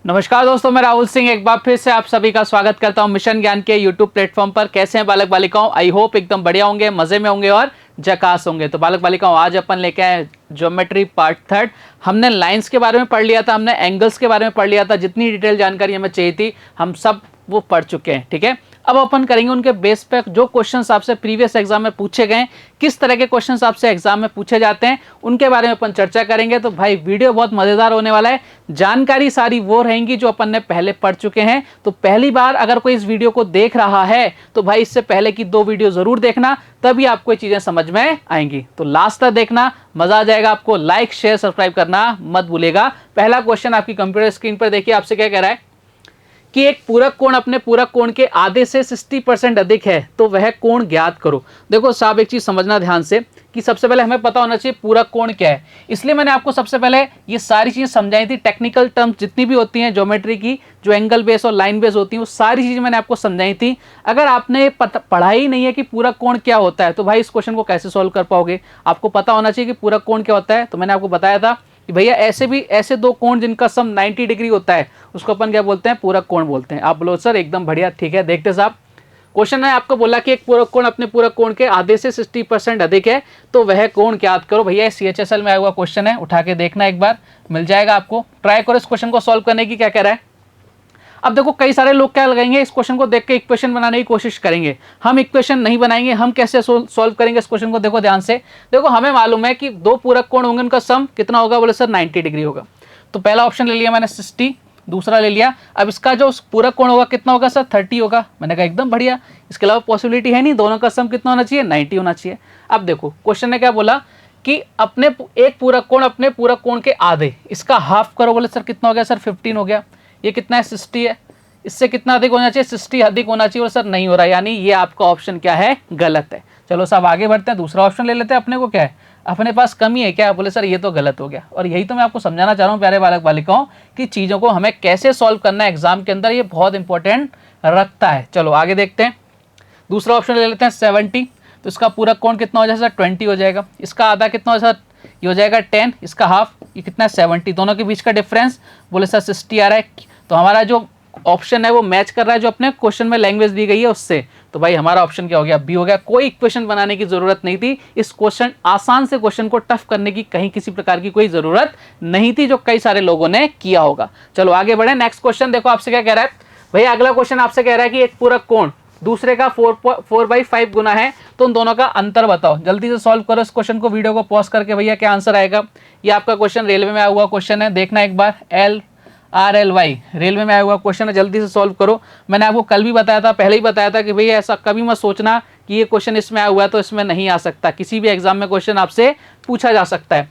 नमस्कार दोस्तों, मैं राहुल सिंह एक बार फिर से आप सभी का स्वागत करता हूं मिशन ज्ञान के यूट्यूब प्लेटफॉर्म पर। कैसे हैं बालक बालिकाओं? आई होप एकदम बढ़िया होंगे, मजे में होंगे और झकास होंगे। तो बालक बालिकाओं, आज अपन लेके आए ज्योमेट्री पार्ट 3। हमने लाइंस के बारे में पढ़ लिया था, हमने एंगल्स के बारे में पढ़ लिया था। जितनी डिटेल जानकारी हमें चाहिए थी हम सब वो पढ़ चुके हैं। ठीक है, अब अपन करेंगे उनके बेस पे जो क्वेश्चंस आपसे प्रीवियस एग्जाम में पूछे गए, किस तरह के क्वेश्चंस आपसे एग्जाम में पूछे जाते हैं, उनके बारे में अपन चर्चा करेंगे। तो भाई वीडियो बहुत मजेदार होने वाला है। जानकारी सारी वो रहेंगी जो अपन ने पहले पढ़ चुके हैं। तो पहली बार अगर कोई इस वीडियो को देख रहा है तो भाई इससे पहले की 2 वीडियो जरूर देखना, तभी आपको ये चीजें समझ में आएंगी। तो लास्ट तक देखना, मजा आ जाएगा आपको। लाइक शेयर सब्सक्राइब करना मत भूलेगा। पहला क्वेश्चन आपकी कंप्यूटर स्क्रीन पर देखिए, आपसे क्या कह रहा है कि एक पूरक कोण अपने पूरक कोण के आधे से 60% अधिक है तो वह कोण ज्ञात करो। देखो साहब, एक चीज समझना ध्यान से कि सबसे पहले हमें पता होना चाहिए पूरक कोण क्या है। इसलिए मैंने आपको सबसे पहले ये सारी चीजें समझाई थी। टेक्निकल टर्म्स जितनी भी होती हैं ज्योमेट्री की, जो एंगल बेस और लाइन बेस होती हैं, वो सारी चीजें मैंने आपको समझाई थी। अगर आपने पढ़ा ही नहीं है कि पूरक कोण क्या होता है तो भाई इस क्वेश्चन को कैसे सॉल्व कर पाओगे? आपको पता होना चाहिए कि पूरक कोण क्या होता है। तो मैंने आपको बताया था कि भैया ऐसे 2 कोण जिनका सम 90 डिग्री होता है उसको अपन क्या बोलते हैं? पूरक कोण बोलते हैं। आप बोलो सर एकदम बढ़िया, ठीक है। देखते साहब, क्वेश्चन है आपको बोला कि एक पूरक कोण अपने पूरक कोण के आधे से 60% अधिक है तो वह कोण ज्ञात करो। भैया CHSL में आया हुआ क्वेश्चन है, उठा के देखना एक बार, मिल जाएगा आपको। ट्राई करो इस क्वेश्चन को सॉल्व करने की। क्या कह रहा है? अब देखो कई सारे लोग क्या लगाएंगे, इस क्वेश्चन को देख के इक्वेशन बनाने की कोशिश करेंगे। हम इक्वेशन नहीं बनाएंगे, हम कैसे सॉल्व करेंगे इस क्वेश्चन को? देखो ध्यान से, देखो हमें मालूम है कि 2 पूरक कोण होंगे, उनका सम कितना होगा? बोले सर 90 डिग्री होगा। तो पहला ऑप्शन ले लिया मैंने 60, दूसरा ले लिया। अब इसका जो पूरक कोण होगा कितना होगा सर? 30 होगा। मैंने कहा एकदम बढ़िया, इसके अलावा पॉसिबिलिटी है नहीं, दोनों का सम कितना होना चाहिए? 90 होना चाहिए। अब देखो क्वेश्चन ने क्या बोला कि अपने एक पूरक कोण अपने पूरक कोण के आधे, इसका हाफ करो। बोले सर कितना हो गया? सर 15 हो गया। ये कितना है? 60 है। इससे कितना अधिक होना चाहिए? 60 अधिक होना चाहिए। और सर नहीं हो रहा, यानी ये आपका ऑप्शन क्या है? गलत है। चलो साहब आगे बढ़ते हैं, दूसरा ऑप्शन ले लेते हैं। अपने को क्या है? अपने पास कमी है क्या? बोले सर ये तो गलत हो गया। और यही तो मैं आपको समझाना चाह रहा हूँ प्यारे बालक बालिकाओं कि चीज़ों को हमें कैसे सॉल्व करना है एग्जाम के अंदर, ये बहुत इंपॉर्टेंट रखता है। चलो आगे देखते हैं, दूसरा ऑप्शन ले लेते हैं 70। तो इसका पूरक कोण कितना हो जाएगा सर? 20 हो जाएगा। इसका आधा कितना हो जाएगा सर? ये हो जाएगा 10। इसका हाफ, ये कितना है? 70। दोनों के बीच का डिफरेंस बोले सर 60 आ रहा है। तो हमारा जो ऑप्शन है वो मैच कर रहा है जो अपने क्वेश्चन में लैंग्वेज दी गई है उससे। तो भाई हमारा ऑप्शन क्या हो गया? बी हो गया। कोई इक्वेशन बनाने की जरूरत नहीं थी। इस क्वेश्चन, आसान से क्वेश्चन को टफ करने की कहीं किसी प्रकार की कोई जरूरत नहीं थी, जो कई सारे लोगों ने किया होगा। चलो आगे बढ़े, नेक्स्ट क्वेश्चन देखो आपसे क्या कह रहा है। भैया अगला क्वेश्चन आपसे कह रहा है कि एक पूरक कोण दूसरे का 4/5 गुना है तो उन दोनों का अंतर बताओ। जल्दी से सॉल्व करो इस क्वेश्चन को, वीडियो को पॉज करके। भैया क्या आंसर आएगा? ये आपका क्वेश्चन रेलवे में आया हुआ क्वेश्चन है, देखना एक बार। LRLY रेलवे में आया हुआ क्वेश्चन है, जल्दी से सॉल्व करो। मैंने आपको कल भी बताया था, पहले ही बताया था कि भैया ऐसा कभी मत सोचना कि ये क्वेश्चन इसमें आया हुआ है तो इसमें नहीं आ सकता। किसी भी एग्जाम में क्वेश्चन आपसे पूछा जा सकता है।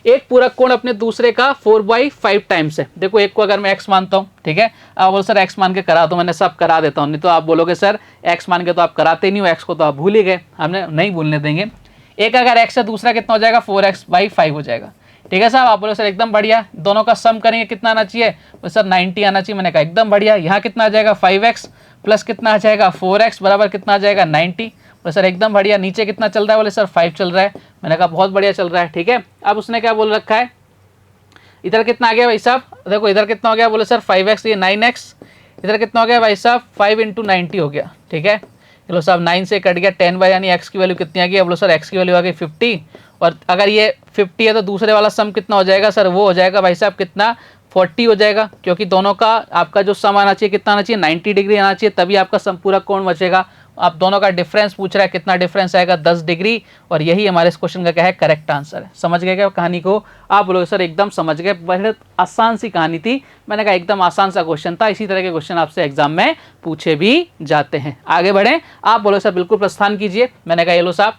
एक पूरक कोण अपने दूसरे का 4/5 टाइम्स है। देखो एक को अगर मैं x मानता हूँ, ठीक है, आप बोलो सर x मान के करा दो। मैंने सब करा देता हूँ, नहीं तो आप बोलोगे सर x मान के तो आप कराते नहीं हो, x को तो आप भूल ही गए। हमने नहीं भूलने देंगे। एक अगर x है, दूसरा कितना हो जाएगा? 4x/5 हो जाएगा। ठीक है साहब, आप बोलो सर एकदम बढ़िया, दोनों का सम करेंगे कितना आना चाहिए? तो सर 90 आना चाहिए। मैंने कहा एकदम बढ़िया। यहाँ कितना आ जाएगा? 5x प्लस कितना आ जाएगा? 4x बराबर कितना आ जाएगा? 90। बोले सर एकदम बढ़िया। नीचे कितना चल रहा है? बोले सर 5 चल रहा है। मैंने कहा बहुत बढ़िया चल रहा है। ठीक है, अब उसने क्या बोल रखा है? इधर कितना आ गया भाई साहब? देखो इधर कितना हो गया? बोले सर 5x, ये 9x। इधर कितना हो गया भाई साहब? 5 × 90 हो गया। ठीक है, चलो साहब 9 से कट गया 10 बाई, यानी x की वैल्यू कितनी आ गई? बोलो सर x की वैल्यू आ गई 50। और अगर ये 50 है तो दूसरे वाला सम कितना हो जाएगा सर? वो हो जाएगा भाई साहब कितना? 40 हो जाएगा। क्योंकि दोनों का आपका जो सम आना चाहिए कितना आना चाहिए? 90 डिग्री आना चाहिए, तभी आपका सम पूरा कोण बचेगा। आप दोनों का डिफरेंस पूछ रहा है, कितना डिफरेंस आएगा? 10 डिग्री। और यही हमारे इस क्वेश्चन का क्या है? करेक्ट आंसर है। समझ गए क्या कहानी को? आप बोलोगे सर एकदम समझ गए, बहुत आसान सी कहानी थी। मैंने कहा एकदम आसान सा क्वेश्चन था। इसी तरह के क्वेश्चन आपसे एग्जाम में पूछे भी जाते हैं। आगे बढ़ें, आप बोलो सर बिल्कुल प्रस्थान कीजिए। मैंने कहा ये लो साहब,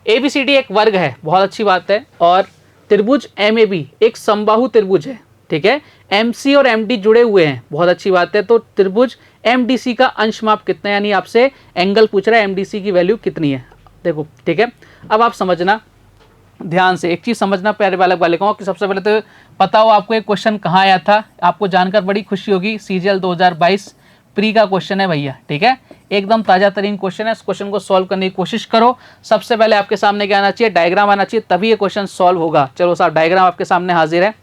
ABCD एक वर्ग है, बहुत अच्छी बात है। और त्रिभुज MAB एक समबाहु त्रिभुज है। ठीक है, MC और MD जुड़े हुए हैं, बहुत अच्छी बात है। तो त्रिभुज MDC का अंश माप कितना है? यानी आपसे एंगल पूछ रहा है, MDC की वैल्यू कितनी है? देखो ठीक है, अब आप समझना ध्यान से, एक चीज समझना प्यारे बालक बालिकाओं कि सबसे पहले तो पता हो आपको एक क्वेश्चन कहाँ आया था। आपको जानकर बड़ी खुशी होगी, CGL 2022 प्री का क्वेश्चन है भैया। ठीक है, एकदम ताजा तरीन क्वेश्चन है। इस क्वेश्चन को सॉल्व करने की कोशिश करो। सबसे पहले आपके सामने क्या आना चाहिए? डायग्राम आना चाहिए, तभी ये क्वेश्चन सॉल्व होगा। चलो साहब डायग्राम आपके सामने हाजिर है।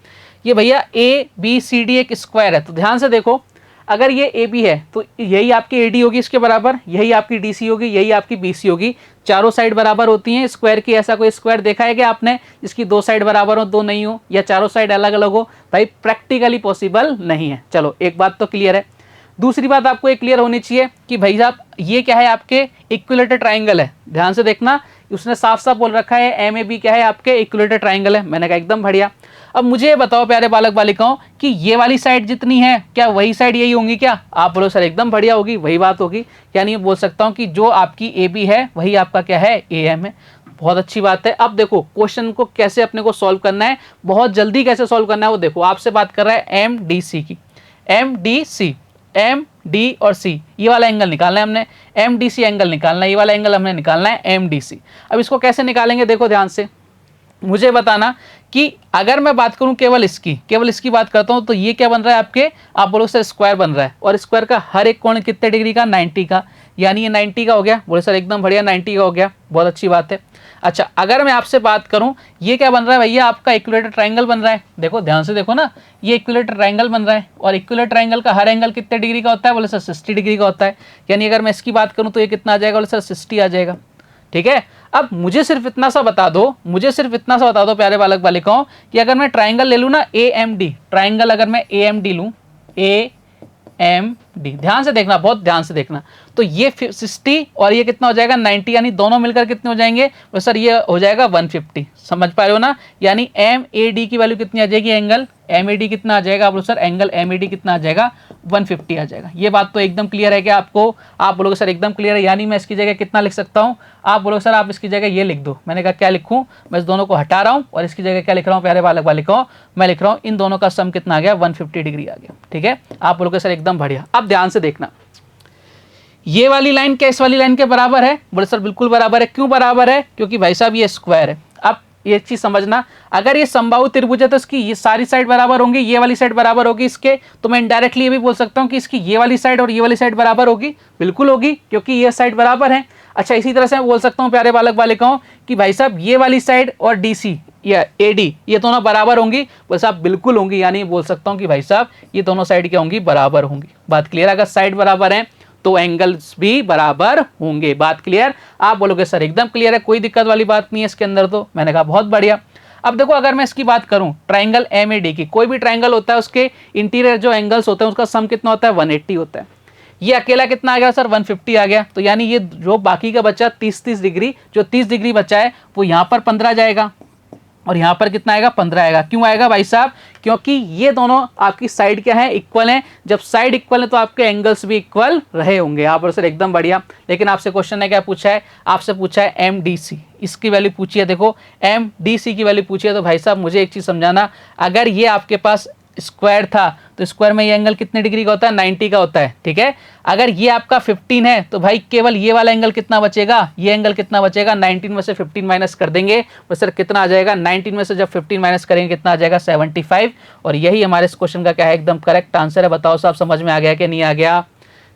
ये भैया ए बी सी डी एक स्क्वायर है, तो ध्यान से देखो, अगर ये ए बी है तो यही आपकी ए डी होगी इसके बराबर, यही आपकी डी सी होगी, यही आपकी बी सी होगी। चारों साइड बराबर होती हैं स्क्वायर की। ऐसा कोई स्क्वायर देखा है क्या आपने जिसकी दो साइड बराबर हो, दो नहीं हो, या चारों साइड अलग अलग हो? भाई प्रैक्टिकली पॉसिबल नहीं है। चलो एक बात तो क्लियर है। दूसरी बात आपको एक क्लियर होनी चाहिए कि भाई साहब ये क्या है, आपके इक्विलेटर ट्राइंगल है। ध्यान से देखना, उसने साफ साफ बोल रखा है एम ए बी क्या है, आपके इक्विलेटर ट्राइंगल है। मैंने कहा एकदम बढ़िया। अब मुझे ये बताओ प्यारे बालक बालिकाओं कि ये वाली साइड जितनी है क्या वही साइड यही होंगी क्या? आप बोलो सर एकदम बढ़िया होगी, वही बात होगी। यानी ये बोल सकता हूँ कि जो आपकी ए बी है वही आपका क्या है, ए एम है। बहुत अच्छी बात है। अब देखो क्वेश्चन को कैसे अपने को सॉल्व करना है, बहुत जल्दी कैसे सॉल्व करना है वो देखो। आपसे बात कर रहा है एम डी सी की, M D C, M D और सी, ये वाला एंगल निकालना है हमने, एम डी सी एंगल निकालना है, ये वाला एंगल हमने निकालना है एम डी सी। अब इसको कैसे निकालेंगे देखो ध्यान से, मुझे बताना कि अगर मैं बात करूं केवल इसकी बात करता हूं तो ये क्या बन रहा है आपके, आप बोलो सर स्क्वायर बन रहा है, और स्क्वायर का हर एक कोण कितने डिग्री का, 90 का। यानी ये 90 का हो गया। बोले सर एकदम बढ़िया 90 का हो गया, बहुत अच्छी बात है। अच्छा अगर मैं आपसे बात करूं ये क्या बन रहा है भैया, आपका इक्विलेटर ट्राइंगल बन रहा है। देखो ध्यान से देखो ना, ये इक्विलेटर ट्राइंगल बन रहा है, और इक्विलेटर ट्राइंगल का हर एंगल कितने डिग्री का होता है, बोले सर 60 डिग्री का होता है। यानी अगर मैं इसकी बात करूं तो ये कितना आ जाएगा, बोले सर 60 आ जाएगा। ठीक है। अब मुझे सिर्फ इतना सा बता दो प्यारे बालक बालिकाओं कि अगर मैं ट्राइंगल ले लूँ ना ए एम डी, ट्राइंगल अगर मैं ए एम डी लूँ, ए एम डी, ध्यान से देखना, बहुत ध्यान से देखना, तो ये 60 और ये कितना हो जाएगा 90, यानी दोनों मिलकर कितने हो जाएंगे, तो सर ये हो जाएगा 150। समझ पा रहे हो ना? यानी एम ए डी की वैल्यू कितनी आ जाएगी, एंगल एम ए डी कितना आ जाएगा, आप बोलो sir angle M A D कितना आ जाएगा, 150 आ जाएगा। ये बात तो एकदम क्लियर है क्या आपको? आप बोलोगे सर एकदम क्लियर है। यानी मैं इसकी जगह कितना लिख सकता हूँ, आप बोलोगे सर आप इसकी जगह ये लिख दो। मैंने कहा क्या लिखूँ, मैं इस दोनों को हटा रहा हूँ और इसकी जगह क्या लिख रहा हूँ प्यारे बालक बालिकाओं, मैं लिख रहा हूँ इन दोनों का सम कितना आ गया, 150 डिग्री आ गया। ठीक है। आप बोलोगे सर एकदम बढ़िया। अब ध्यान से देखना, ये वाली लाइन क्या इस वाली लाइन के बराबर है? बोले सर बिल्कुल बराबर है। क्यों बराबर है? क्योंकि भाई साहब ये स्क्वायर है। अब ये चीज समझना, अगर ये समबाहु त्रिभुज है तो इसकी ये सारी साइड बराबर होंगी, ये वाली साइड बराबर होगी इसके, तो मैं इनडायरेक्टली ये भी बोल सकता हूँ कि इसकी ये वाली साइड और ये वाली साइड बराबर होगी। बिल्कुल होगी, क्योंकि ये साइड बराबर है। अच्छा इसी तरह से मैं बोल सकता हूँ प्यारे बालक बालिकाओं कि भाई साहब ये वाली साइड और डी सी या ए डी ये दोनों बराबर होंगी। बोले साहब बिल्कुल होंगी, यानी बोल सकता हूँ कि भाई साहब ये दोनों साइड क्या होंगी, बराबर होंगी। बात क्लियर? अगर साइड बराबर है तो एंगल्स भी बराबर होंगे। बात क्लियर? आप बोलोगे सर एकदम क्लियर है, कोई दिक्कत वाली बात नहीं है इसके अंदर। तो मैंने कहा बहुत बढ़िया। अब देखो अगर मैं इसकी बात करूं ट्राइंगल एम ए डी की, कोई भी ट्राइंगल होता है उसके इंटीरियर जो एंगल्स होते हैं उसका सम कितना होता है, 180 होता है। ये अकेला कितना आ गया सर, 150 आ गया। तो यानी ये जो बाकी का बचा 30 डिग्री, जो 30 डिग्री बचा है वो यहाँ पर 15 जाएगा और यहाँ पर कितना आएगा, 15 आएगा। क्यों आएगा भाई साहब? क्योंकि ये दोनों आपकी साइड क्या है, इक्वल हैं। जब साइड इक्वल है तो आपके एंगल्स भी इक्वल रहे होंगे। आप बोलो सर एकदम बढ़िया। लेकिन आपसे क्वेश्चन ने क्या पूछा है, आपसे पूछा है एम डी सी, इसकी वैल्यू पूछी है। देखो एम डी सी की वैल्यू पूछी है, तो भाई साहब मुझे एक चीज़ समझाना, अगर ये आपके पास स्क्वायर था तो स्क्वायर में ये एंगल कितने डिग्री का होता है, 90 का होता है। ठीक है। अगर ये आपका 15 है तो भाई केवल ये वाला एंगल कितना बचेगा, ये एंगल कितना बचेगा, 19 में से 15 माइनस कर देंगे तो सर कितना आ जाएगा, 19 में से जब 15 माइनस करेंगे कितना आ जाएगा, 75। और यही हमारे इस क्वेश्चन का क्या है, एकदम करेक्ट आंसर है। बताओ साहब समझ में आ गया कि नहीं आ गया?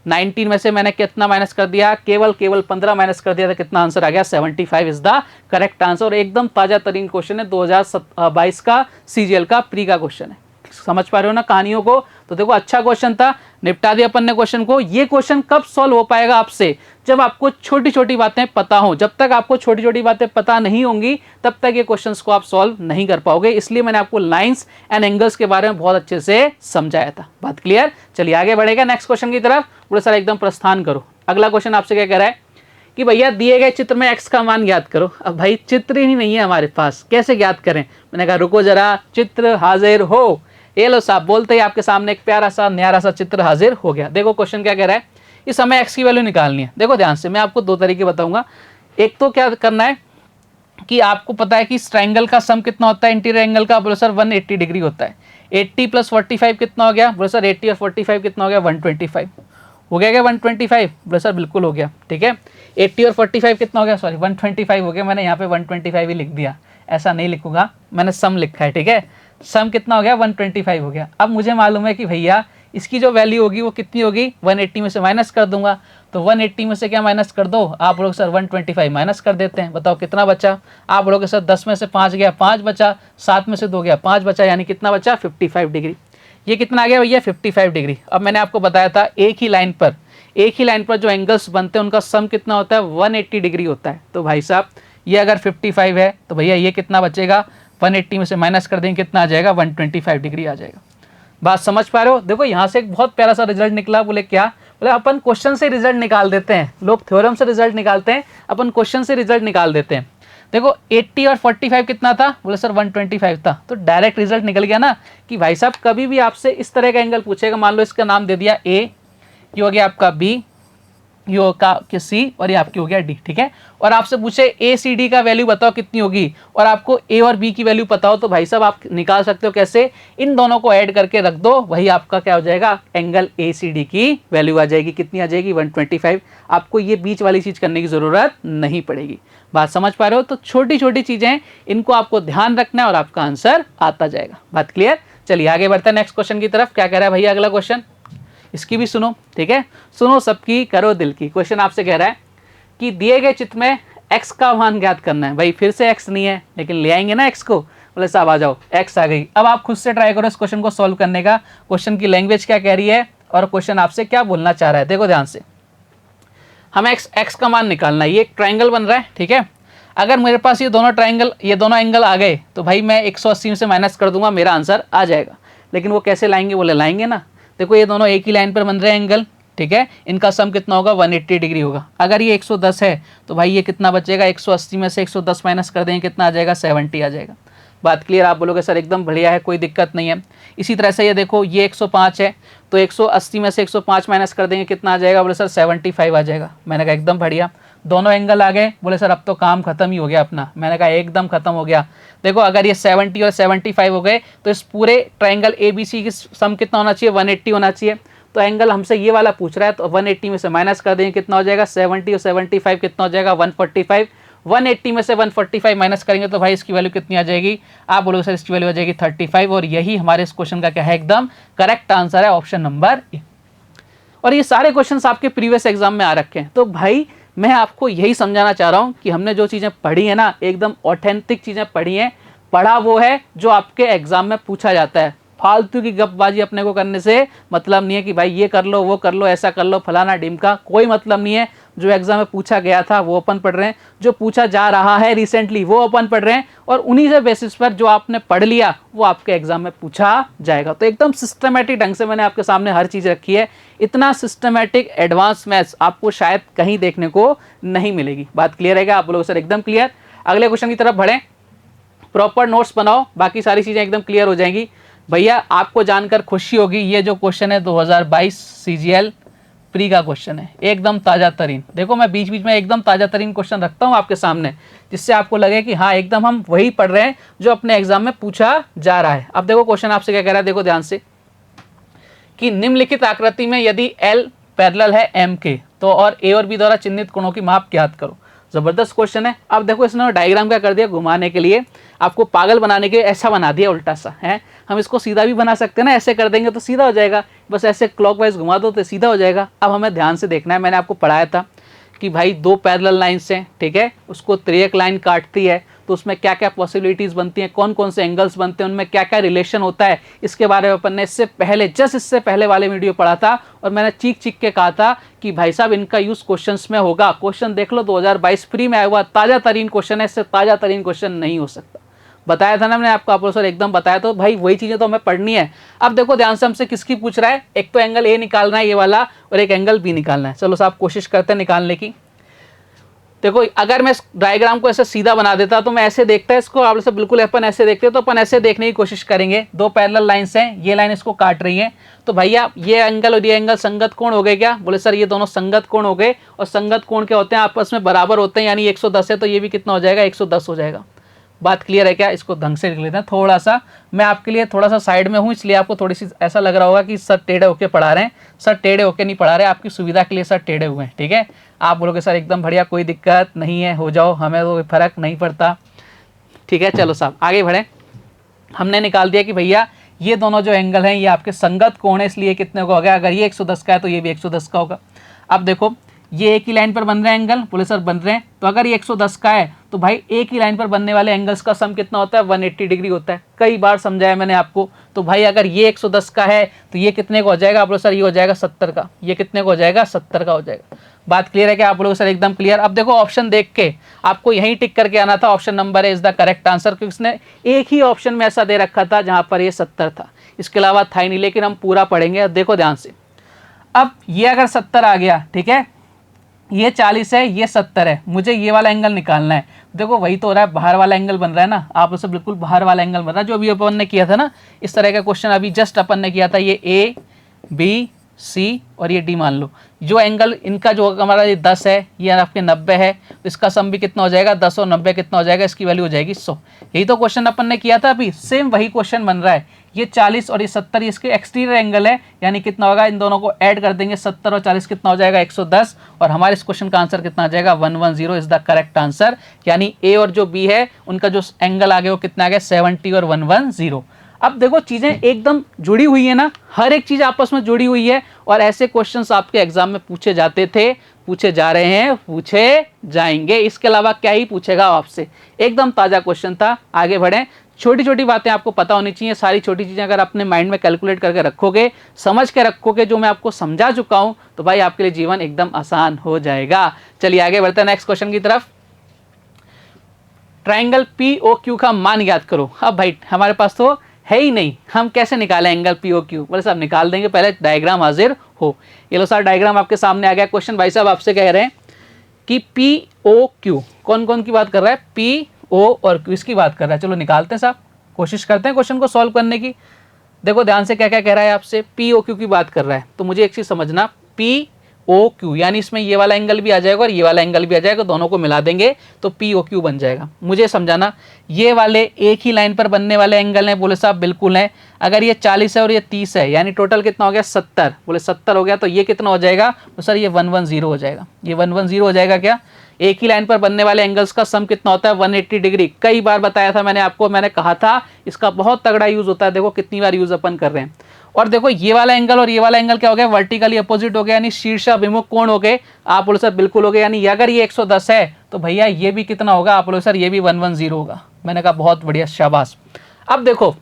19 में से मैंने कितना माइनस कर दिया, केवल 15 माइनस कर दिया, तो कितना आंसर आ गया, 75 इज द करेक्ट आंसर। और एकदम ताजा तरीन क्वेश्चन है, 2022 का सीजीएल का प्री का क्वेश्चन है। समझ पा रहे हो ना कहानियों को? तो देखो अच्छा क्वेश्चन था, निपटा दिया अपन ने क्वेश्चन को। ये क्वेश्चन कब सॉल्व हो पाएगा आपसे, जब आपको छोटी छोटी बातें पता हो। जब तक आपको छोटी छोटी बातें पता नहीं होंगी तब तक ये क्वेश्चंस को आप सॉल्व नहीं कर पाओगे। इसलिए मैंने आपको लाइंस एंड एंगल्स के बारे में बहुत अच्छे से समझाया था। बात क्लियर? चलिए आगे बढ़ेगा नेक्स्ट क्वेश्चन की तरफ। पूरा सारा एकदम प्रस्थान करो। अगला क्वेश्चन आपसे क्या कह रहा है कि भैया दिए गए चित्र में x का मान ज्ञात करो। अब भाई चित्र ही नहीं है हमारे पास, कैसे ज्ञात करें? मैंने कहा रुको जरा, चित्र हाजिर हो। ये लो साहब, बोलते ही आपके सामने एक प्यारा सा न्यारा सा चित्र हाजिर हो गया। देखो क्वेश्चन क्या कह रहा है, इस हमें x की वैल्यू निकालनी है। देखो ध्यान से, मैं आपको दो तरीके बताऊंगा। एक तो क्या करना है कि आपको पता है कि इस ट्राइंगल का सम कितना होता है इंटीरियर एंगल का, बोलो सर 180 डिग्री होता है। 80 + 45 कितना हो गया, बोलो सर 80 और 45 कितना हो गया, 125 हो गया क्या, 125? बोलो सर बिल्कुल हो गया। ठीक है। 80 और 45 कितना हो गया, सॉरी 125 हो गया। मैंने यहाँ पे 125 ही लिख दिया, ऐसा नहीं लिखूंगा, मैंने सम लिखा है। ठीक है। सम कितना हो गया, 125 हो गया। अब मुझे मालूम है कि भैया इसकी जो वैल्यू होगी वो कितनी होगी, 180 में से माइनस कर दूंगा, तो 180 में से क्या माइनस कर दो, आप लोग सर 125 माइनस कर देते हैं, बताओ कितना बचा, आप लोग सर 10 में से 5 गया 5 बचा, 7 में से 2 गया 5 बचा, यानी कितना बचा 55 डिग्री। ये कितना आ गया भैया 55 डिग्री। अब मैंने आपको बताया था एक ही लाइन पर जो एंगल्स बनते हैं उनका सम कितना होता है 180 डिग्री होता है। तो भाई साहब ये अगर 55 है तो भैया ये कितना बचेगा, 180 में से माइनस कर देंगे कितना आ जाएगा, 125 डिग्री आ जाएगा। बात समझ पा रहे हो। देखो यहाँ से एक बहुत प्यारा सा रिजल्ट निकला। बोले क्या, बोले अपन क्वेश्चन से रिजल्ट निकाल देते हैं, लोग थ्योरम से रिजल्ट निकालते हैं, अपन क्वेश्चन से रिजल्ट निकाल देते हैं। देखो 80 और 45 कितना था, बोले सर 125 था, तो डायरेक्ट रिजल्ट निकल गया ना कि भाई साहब कभी भी आपसे इस तरह का एंगल पूछेगा, मान लो इसका नाम दे दिया ए, ये हो गया आपका बी, ये होगा सी, और ये आपकी हो गया डी, ठीक है। और आपसे पूछे ए सी डी का वैल्यू बताओ कितनी होगी, और आपको ए और बी की वैल्यू पता हो, तो भाई साहब आप निकाल सकते हो कैसे, इन दोनों को ऐड करके रख दो, वही आपका क्या हो जाएगा, एंगल ए सी डी की वैल्यू आ जाएगी। कितनी आ जाएगी 125। आपको ये बीच वाली चीज़ करने की ज़रूरत नहीं पड़ेगी। बात समझ पा रहे हो। तो छोटी छोटी चीज़ें, इनको आपको ध्यान रखना है और आपका आंसर आता जाएगा। बात क्लियर। चलिए आगे बढ़ते हैं नेक्स्ट क्वेश्चन की तरफ। क्या कह रहा है भैया अगला क्वेश्चन, इसकी भी सुनो, ठीक है, सुनो सबकी करो दिल की। क्वेश्चन आपसे कह रहा है कि दिए गए चित्र में x का मान ज्ञात करना है। भाई फिर से x नहीं है, लेकिन ले आएंगे ना x को। बोले साहब आ जाओ, x आ गई। अब आप खुद से ट्राई करो इस क्वेश्चन को सॉल्व करने का। क्वेश्चन की लैंग्वेज क्या कह रही है और क्वेश्चन आपसे क्या बोलना चाह रहा है, देखो ध्यान से। हमें x का मान निकालना है। ये एक ट्राइंगल बन रहा है, ठीक है। अगर मेरे पास ये दोनों एंगल आ गए तो भाई मैं 180 में से माइनस कर दूंगा, मेरा आंसर आ जाएगा। लेकिन वो कैसे लाएंगे, बोले लाएंगे ना। देखो ये दोनों एक ही लाइन पर बन रहे हैं एंगल, ठीक है, इनका सम कितना होगा 180 डिग्री होगा। अगर ये 110 है तो भाई ये कितना बचेगा, 180 में से 110 माइनस कर देंगे कितना आ जाएगा, 70 आ जाएगा। बात क्लियर। आप बोलोगे सर एकदम बढ़िया है, कोई दिक्कत नहीं है। इसी तरह से ये देखो ये 105 है तो 180 में से 105 माइनस कर देंगे कितना आ जाएगा, बोले सर 75 आ जाएगा। मैंने कहा एकदम बढ़िया, दोनों एंगल आ गए। बोले सर अब तो काम खत्म ही हो गया अपना। मैंने कहा एकदम खत्म हो गया। देखो अगर ये 70 और 75 हो गए तो इस पूरे ट्राइंगल ए बी सी की सम कितना होना चाहिए, 180 होना चाहिए। तो एंगल हमसे ये वाला पूछ रहा है, तो 180 में से माइनस कर देंगे कितना हो जाएगा, 70 और 75 कितना हो जाएगा 145। 180 में से 145 माइनस करेंगे तो भाई इसकी वैल्यू कितनी आ जाएगी, आप बोलोगे सर इसकी वैल्यू आ जाएगी 35। और यही हमारे इस क्वेश्चन का क्या है, एकदम करेक्ट आंसर है, ऑप्शन नंबर ए। और ये सारे क्वेश्चंस आपके प्रीवियस एग्जाम में आ रखे हैं। तो भाई मैं आपको यही समझाना चाह रहा हूँ कि हमने जो चीज़ें पढ़ी है ना, एकदम ऑथेंटिक चीज़ें पढ़ी हैं। पढ़ा वो है जो आपके एग्जाम में पूछा जाता है। फालतू की गपबाजी अपने को करने से मतलब नहीं है कि भाई ये कर लो वो कर लो ऐसा कर लो फलाना ढिमका, कोई मतलब नहीं है। जो एग्जाम में पूछा गया था वो अपन पढ़ रहे हैं, जो पूछा जा रहा है रिसेंटली वो अपन पढ़ रहे हैं, और उन्हीं से बेसिस पर जो आपने पढ़ लिया वो आपके एग्जाम में पूछा जाएगा। तो एकदम सिस्टमेटिक ढंग से मैंने आपके सामने हर चीज़ रखी है। इतना सिस्टमेटिक एडवांस मैथ्स आपको शायद कहीं देखने को नहीं मिलेगी। बात क्लियर है क्या आप लोग, सर एकदम क्लियर। अगले क्वेश्चन की तरफ बढ़ें, प्रॉपर नोट्स बनाओ, बाकी सारी चीज़ें एकदम क्लियर हो जाएंगी। भैया आपको जानकर खुशी होगी, ये जो क्वेश्चन है 2022 CGL प्री का क्वेश्चन है, एकदम ताज़ा तरीन। देखो मैं बीच बीच में एकदम ताज़ा तरीन क्वेश्चन रखता हूँ आपके सामने, जिससे आपको लगे कि हाँ एकदम हम वही पढ़ रहे हैं जो अपने एग्जाम में पूछा जा रहा है। अब देखो क्वेश्चन आपसे क्या कह रहा है, देखो ध्यान से, कि निम्नलिखित आकृति में यदि L पैरेलल है M के तो और A और B द्वारा चिन्हित कोणों की माप ज्ञात करो। जबरदस्त क्वेश्चन है। अब देखो इसने डायग्राम क्या कर दिया, घुमाने के लिए, आपको पागल बनाने के लिए ऐसा बना दिया उल्टा सा है। हम इसको सीधा भी बना सकते हैं ना, ऐसे कर देंगे तो सीधा हो जाएगा, बस ऐसे क्लॉकवाइज घुमा दो तो सीधा हो जाएगा। अब हमें ध्यान से देखना है, मैंने आपको पढ़ाया था कि भाई दो पैरेलल लाइन्स हैं, ठीक है, उसको त्रियक लाइन काटती है तो उसमें क्या क्या पॉसिबिलिटीज़ बनती हैं, कौन कौन से एंगल्स बनते हैं, उनमें क्या क्या रिलेशन होता है, इसके बारे में अपन ने इससे पहले वाले वीडियो पढ़ा था। और मैंने चीख के कहा था कि भाई साहब इनका यूज़ क्वेश्चंस में होगा। क्वेश्चन देख लो 2022 प्री में आया हुआ ताज़ा तरीन क्वेश्चन है, इससे ताज़ा तरीन क्वेश्चन नहीं हो सकता। बताया था ना मैंने आपको, आप सर एकदम बताया। तो भाई वही चीज़ें तो हमें पढ़नी है। अब देखो ध्यान से हमसे किसकी पूछ रहा है, एक तो एंगल ए निकालना है ये वाला, और एक एंगल बी निकालना है। चलो साहब कोशिश करते हैं निकालने की। देखो अगर मैं इस डायग्राम को ऐसे सीधा बना देता तो मैं ऐसे देखता है इसको, आप से बिल्कुल अपन ऐसे देखते तो अपन ऐसे देखने की कोशिश करेंगे। दो पैरेलल लाइंस हैं, ये लाइन इसको काट रही है, तो भैया ये एंगल और ये एंगल संगत कोण हो गए क्या, बोले सर ये दोनों संगत कोण हो गए। और संगत कोण क्या होते हैं, आपस में बराबर होते हैं, यानी 110 है तो ये भी कितना हो जाएगा, 110 हो जाएगा। बात क्लियर है क्या, इसको ढंग से लिख लेते हैं। थोड़ा सा मैं आपके लिए थोड़ा सा साइड में हूँ, इसलिए आपको थोड़ी सी ऐसा लग रहा होगा कि सर टेढ़े होके पढ़ा रहे हैं। सर टेढ़े होके नहीं पढ़ा रहे, आपकी सुविधा के लिए सर टेढ़े हुए हैं, ठीक है। आप बोलोगे सर एकदम बढ़िया, कोई दिक्कत नहीं है, हो जाओ, हमें तो फर्क नहीं पड़ता, ठीक है। चलो साहब आगे बढ़े। हमने निकाल दिया कि भैया ये दोनों जो एंगल हैं ये आपके संगत कोण है, इसलिए कितने का हो गया, अगर ये 110 का है तो ये भी 110 का होगा। अब देखो ये एक ही लाइन पर बन रहे हैं एंगल, बोले सर बन रहे हैं, तो अगर ये 110 का है तो भाई एक ही लाइन पर बनने वाले एंगल्स का सम कितना होता है, 180 डिग्री होता है। कई बार समझाया मैंने आपको। तो भाई अगर ये 110 का है तो ये कितने का हो जाएगा, आप बोलो सर ये हो जाएगा 70 का। ये कितने का हो जाएगा, 70 का हो जाएगा। बात क्लियर है क्या आप लोगों को सर, एकदम क्लियर। अब देखो ऑप्शन देख के आपको यही टिक करके आना था, option number is the correct answer, क्योंकि उसने एक ही ऑप्शन में ऐसा दे रखा था जहां पर ये 70 था, इसके अलावा था ही नहीं। लेकिन हम पूरा पढ़ेंगे। अब देखो ध्यान से, अब ये अगर 70 आ गया, ठीक है, ये 40 है, ये 70 है, मुझे ये वाला एंगल निकालना है। देखो वही तो हो रहा है, बाहर वाला एंगल बन रहा है ना, आप उसे बिल्कुल बाहर वाला एंगल बन रहा है जो अभी अपन ने किया था ना, इस तरह का क्वेश्चन अभी जस्ट अपन ने किया था। ये ए बी सी और ये डी मान लो, जो एंगल इनका जो हमारा ये 10 है, ये आपके 90 है, तो इसका सम भी कितना हो जाएगा, 10 और 90 कितना हो जाएगा, इसकी वैल्यू हो जाएगी 100। यही तो क्वेश्चन अपन ने किया था अभी, सेम वही क्वेश्चन बन रहा है। ये 40 और ये 70 इसके एक्सटीरियर एंगल है, यानी कितना होगा, इन दोनों को ऐड कर देंगे, 70 और 40 कितना हो जाएगा, 110, और हमारे इस क्वेश्चन का आंसर कितना आ जाएगा, 110 इज द करेक्ट आंसर। यानी ए और जो बी है उनका जो एंगल आ गया वो कितना आ गया, 70 और 110। अब देखो चीजें एकदम जुड़ी हुई है ना, हर एक चीज आपस में जुड़ी हुई है, और ऐसे क्वेश्चंस आपके एग्जाम में पूछे जाते थे, पूछे जा रहे हैं, पूछे जाएंगे। इसके अलावा क्या ही पूछेगा आपसे, एकदम ताजा क्वेश्चन था। आगे बढ़ें। छोटी छोटी बातें आपको पता होनी चाहिए, सारी छोटी चीजें अगर अपने माइंड में कैलकुलेट करके रखोगे, समझ के रखोगे जो मैं आपको समझा चुका हूं, तो भाई आपके लिए जीवन एकदम आसान हो जाएगा। चलिए आगे बढ़ते हैं नेक्स्ट क्वेश्चन की तरफ। ट्राइंगल पी ओ क्यू का मान याद करो। अब भाई हमारे पास तो है ही नहीं, हम कैसे निकालें एंगल पी ओ क्यू, बोले साहब निकाल देंगे, पहले डायग्राम हाजिर हो। ये लो सर डायग्राम आपके सामने आ गया। क्वेश्चन भाई साहब आपसे कह रहे हैं कि पी ओ क्यू कौन कौन की बात कर रहा है, पी ओ और क्यू इसकी बात कर रहा है। चलो निकालते हैं साहब, कोशिश करते हैं क्वेश्चन को सॉल्व करने की। देखो ध्यान से क्या क्या कह रहा है आपसे, पी ओ क्यू की बात कर रहा है, तो मुझे एक चीज समझना, पी ओ क्यू यानी इसमें ये वाला एंगल भी आ जाएगा और ये वाला एंगल भी आ जाएगा, दोनों को मिला देंगे तो पी ओ क्यू बन जाएगा। मुझे समझाना, ये वाले एक ही लाइन पर बनने वाले एंगल हैं, बोले साहब बिल्कुल हैं। अगर ये 40 है और ये 30 है, यानी टोटल कितना हो गया, 70, बोले 70 हो गया, तो ये कितना हो जाएगा, तो सर ये 110 हो जाएगा। ये 110 हो जाएगा क्या, एक ही लाइन पर बनने वाले एंगल्स का सम कितना होता है, 180 डिग्री। कई बार बताया था मैंने आपको, मैंने कहा था इसका बहुत तगड़ा यूज होता है। देखो कितनी बार यूज अपन कर रहे हैं। और देखो ये वाला एंगल और ये वाला एंगल क्या हो गया, वर्टिकली अपोजिट हो गया, यानी शीर्षाभिमुख कोण हो गए। आप बोलो सर बिल्कुल हो गए, यानी अगर ये 110 है तो भैया ये भी कितना होगा, आप बोलो सर ये भी 110 होगा। मैंने कहा बहुत बढ़िया, शाबाश। अब देखो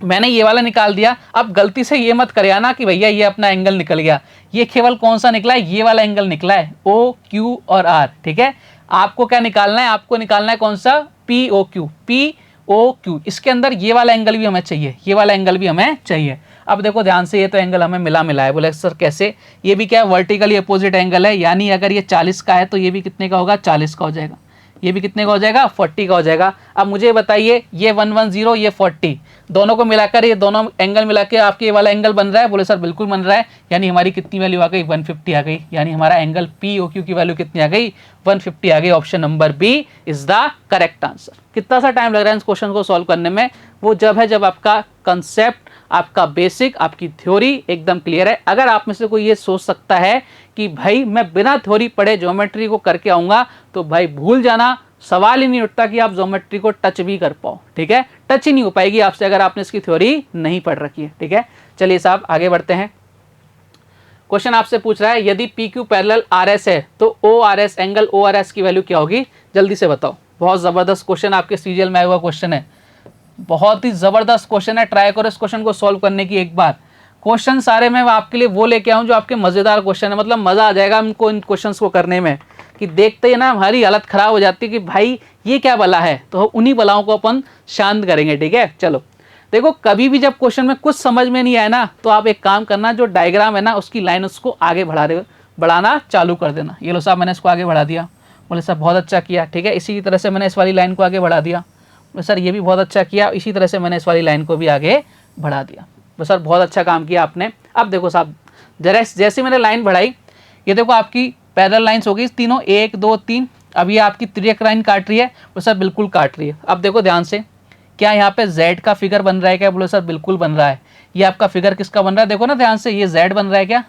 मैंने ये वाला निकाल दिया, अब गलती से ये मत करे आना कि भैया ये अपना एंगल निकल गया। ये केवल कौन सा निकला है, ये वाला एंगल निकला है, ओ क्यू और आर। ठीक है, आपको क्या निकालना है, आपको निकालना है कौन सा, P O Q. P O Q, इसके अंदर ये वाला एंगल भी हमें चाहिए, ये वाला एंगल भी हमें चाहिए। अब देखो ध्यान से, ये तो एंगल हमें मिला है। बोले सर कैसे, ये भी क्या है, वर्टिकली अपोजिट एंगल है, यानी अगर ये 40 का है तो ये भी कितने का होगा, 40 का हो जाएगा। ये भी कितने का हो जाएगा, 40 का हो जाएगा। अब मुझे बताइए, ये 110, ये 40, दोनों को मिलाकर ये दोनों एंगल मिला के आपके ये वाला एंगल बन रहा है। बोले सर बिल्कुल बन रहा है, यानी हमारी कितनी वैल्यू आ गई, 150 आ गई। यानी हमारा एंगल पी ओ क्यू की वैल्यू कितनी आ गई, 150 आ गई। Option number B is the correct answer. कितना सा टाइम लग रहा है इस क्वेश्चन को सॉल्व करने में, वो जब है जब आपका कंसेप्ट, आपका बेसिक, आपकी थ्योरी एकदम क्लियर है। अगर आप में से कोई ये सोच सकता है कि भाई मैं बिना थ्योरी पढ़े ज्योमेट्री को करके आऊंगा, तो भाई भूल जाना, सवाल ही नहीं उठता कि आप ज्योमेट्री को टच भी कर पाओ। ठीक है, टच ही नहीं हो पाएगी आपसे अगर आपने इसकी थ्योरी नहीं पढ़ रखी है। ठीक है, चलिए साहब आगे बढ़ते हैं। क्वेश्चन आपसे पूछ रहा है, यदि P Q parallel R S है तो O R S, angle O R S की वैल्यू क्या होगी, जल्दी से बताओ। बहुत जबरदस्त क्वेश्चन आपके सीरियल में आया हुआ क्वेश्चन है, बहुत ही जबरदस्त क्वेश्चन है। ट्राई करो इस क्वेश्चन को सॉल्व करने की एक बार। क्वेश्चन सारे मैं आपके लिए वो लेके आऊं जो आपके मजेदार क्वेश्चन है, मतलब मजा आ जाएगा हमको इन क्वेश्चंस को करने में, कि देखते ही ना हमारी हालत खराब हो जाती है कि भाई ये क्या बला है। तो उन्हीं बलाओं को अपन शांत करेंगे। ठीक है, चलो देखो, कभी भी जब क्वेश्चन में कुछ समझ में नहीं आए ना, तो आप एक काम करना, जो डायग्राम है ना उसकी लाइन उसको आगे बढ़ाना चालू कर देना। ये लो साहब मैंने इसको आगे बढ़ा दिया, बोले सर बहुत अच्छा किया। ठीक है, इसी तरह से मैंने इस वाली लाइन को आगे बढ़ा दिया, सर ये भी बहुत अच्छा किया। इसी तरह से मैंने इस वाली लाइन को भी आगे बढ़ा दिया। तो सर बहुत अच्छा काम किया आपने। अब देखो साहब, जैसे मैंने लाइन बढ़ाई, ये देखो आपकी पैरेलल लाइंस हो गई तीनों, 1 2 3। अब ये आपकी तिर्यक लाइन काट रही है, बोले सर बिल्कुल काट रही है। अब देखो ध्यान से, क्या यहाँ पे z का फिगर बन रहा है क्या, बोले सर बिल्कुल बन रहा है। ये आपका फिगर किसका बन रहा है, देखो ना ध्यान से, ये z बन रहा है क्या,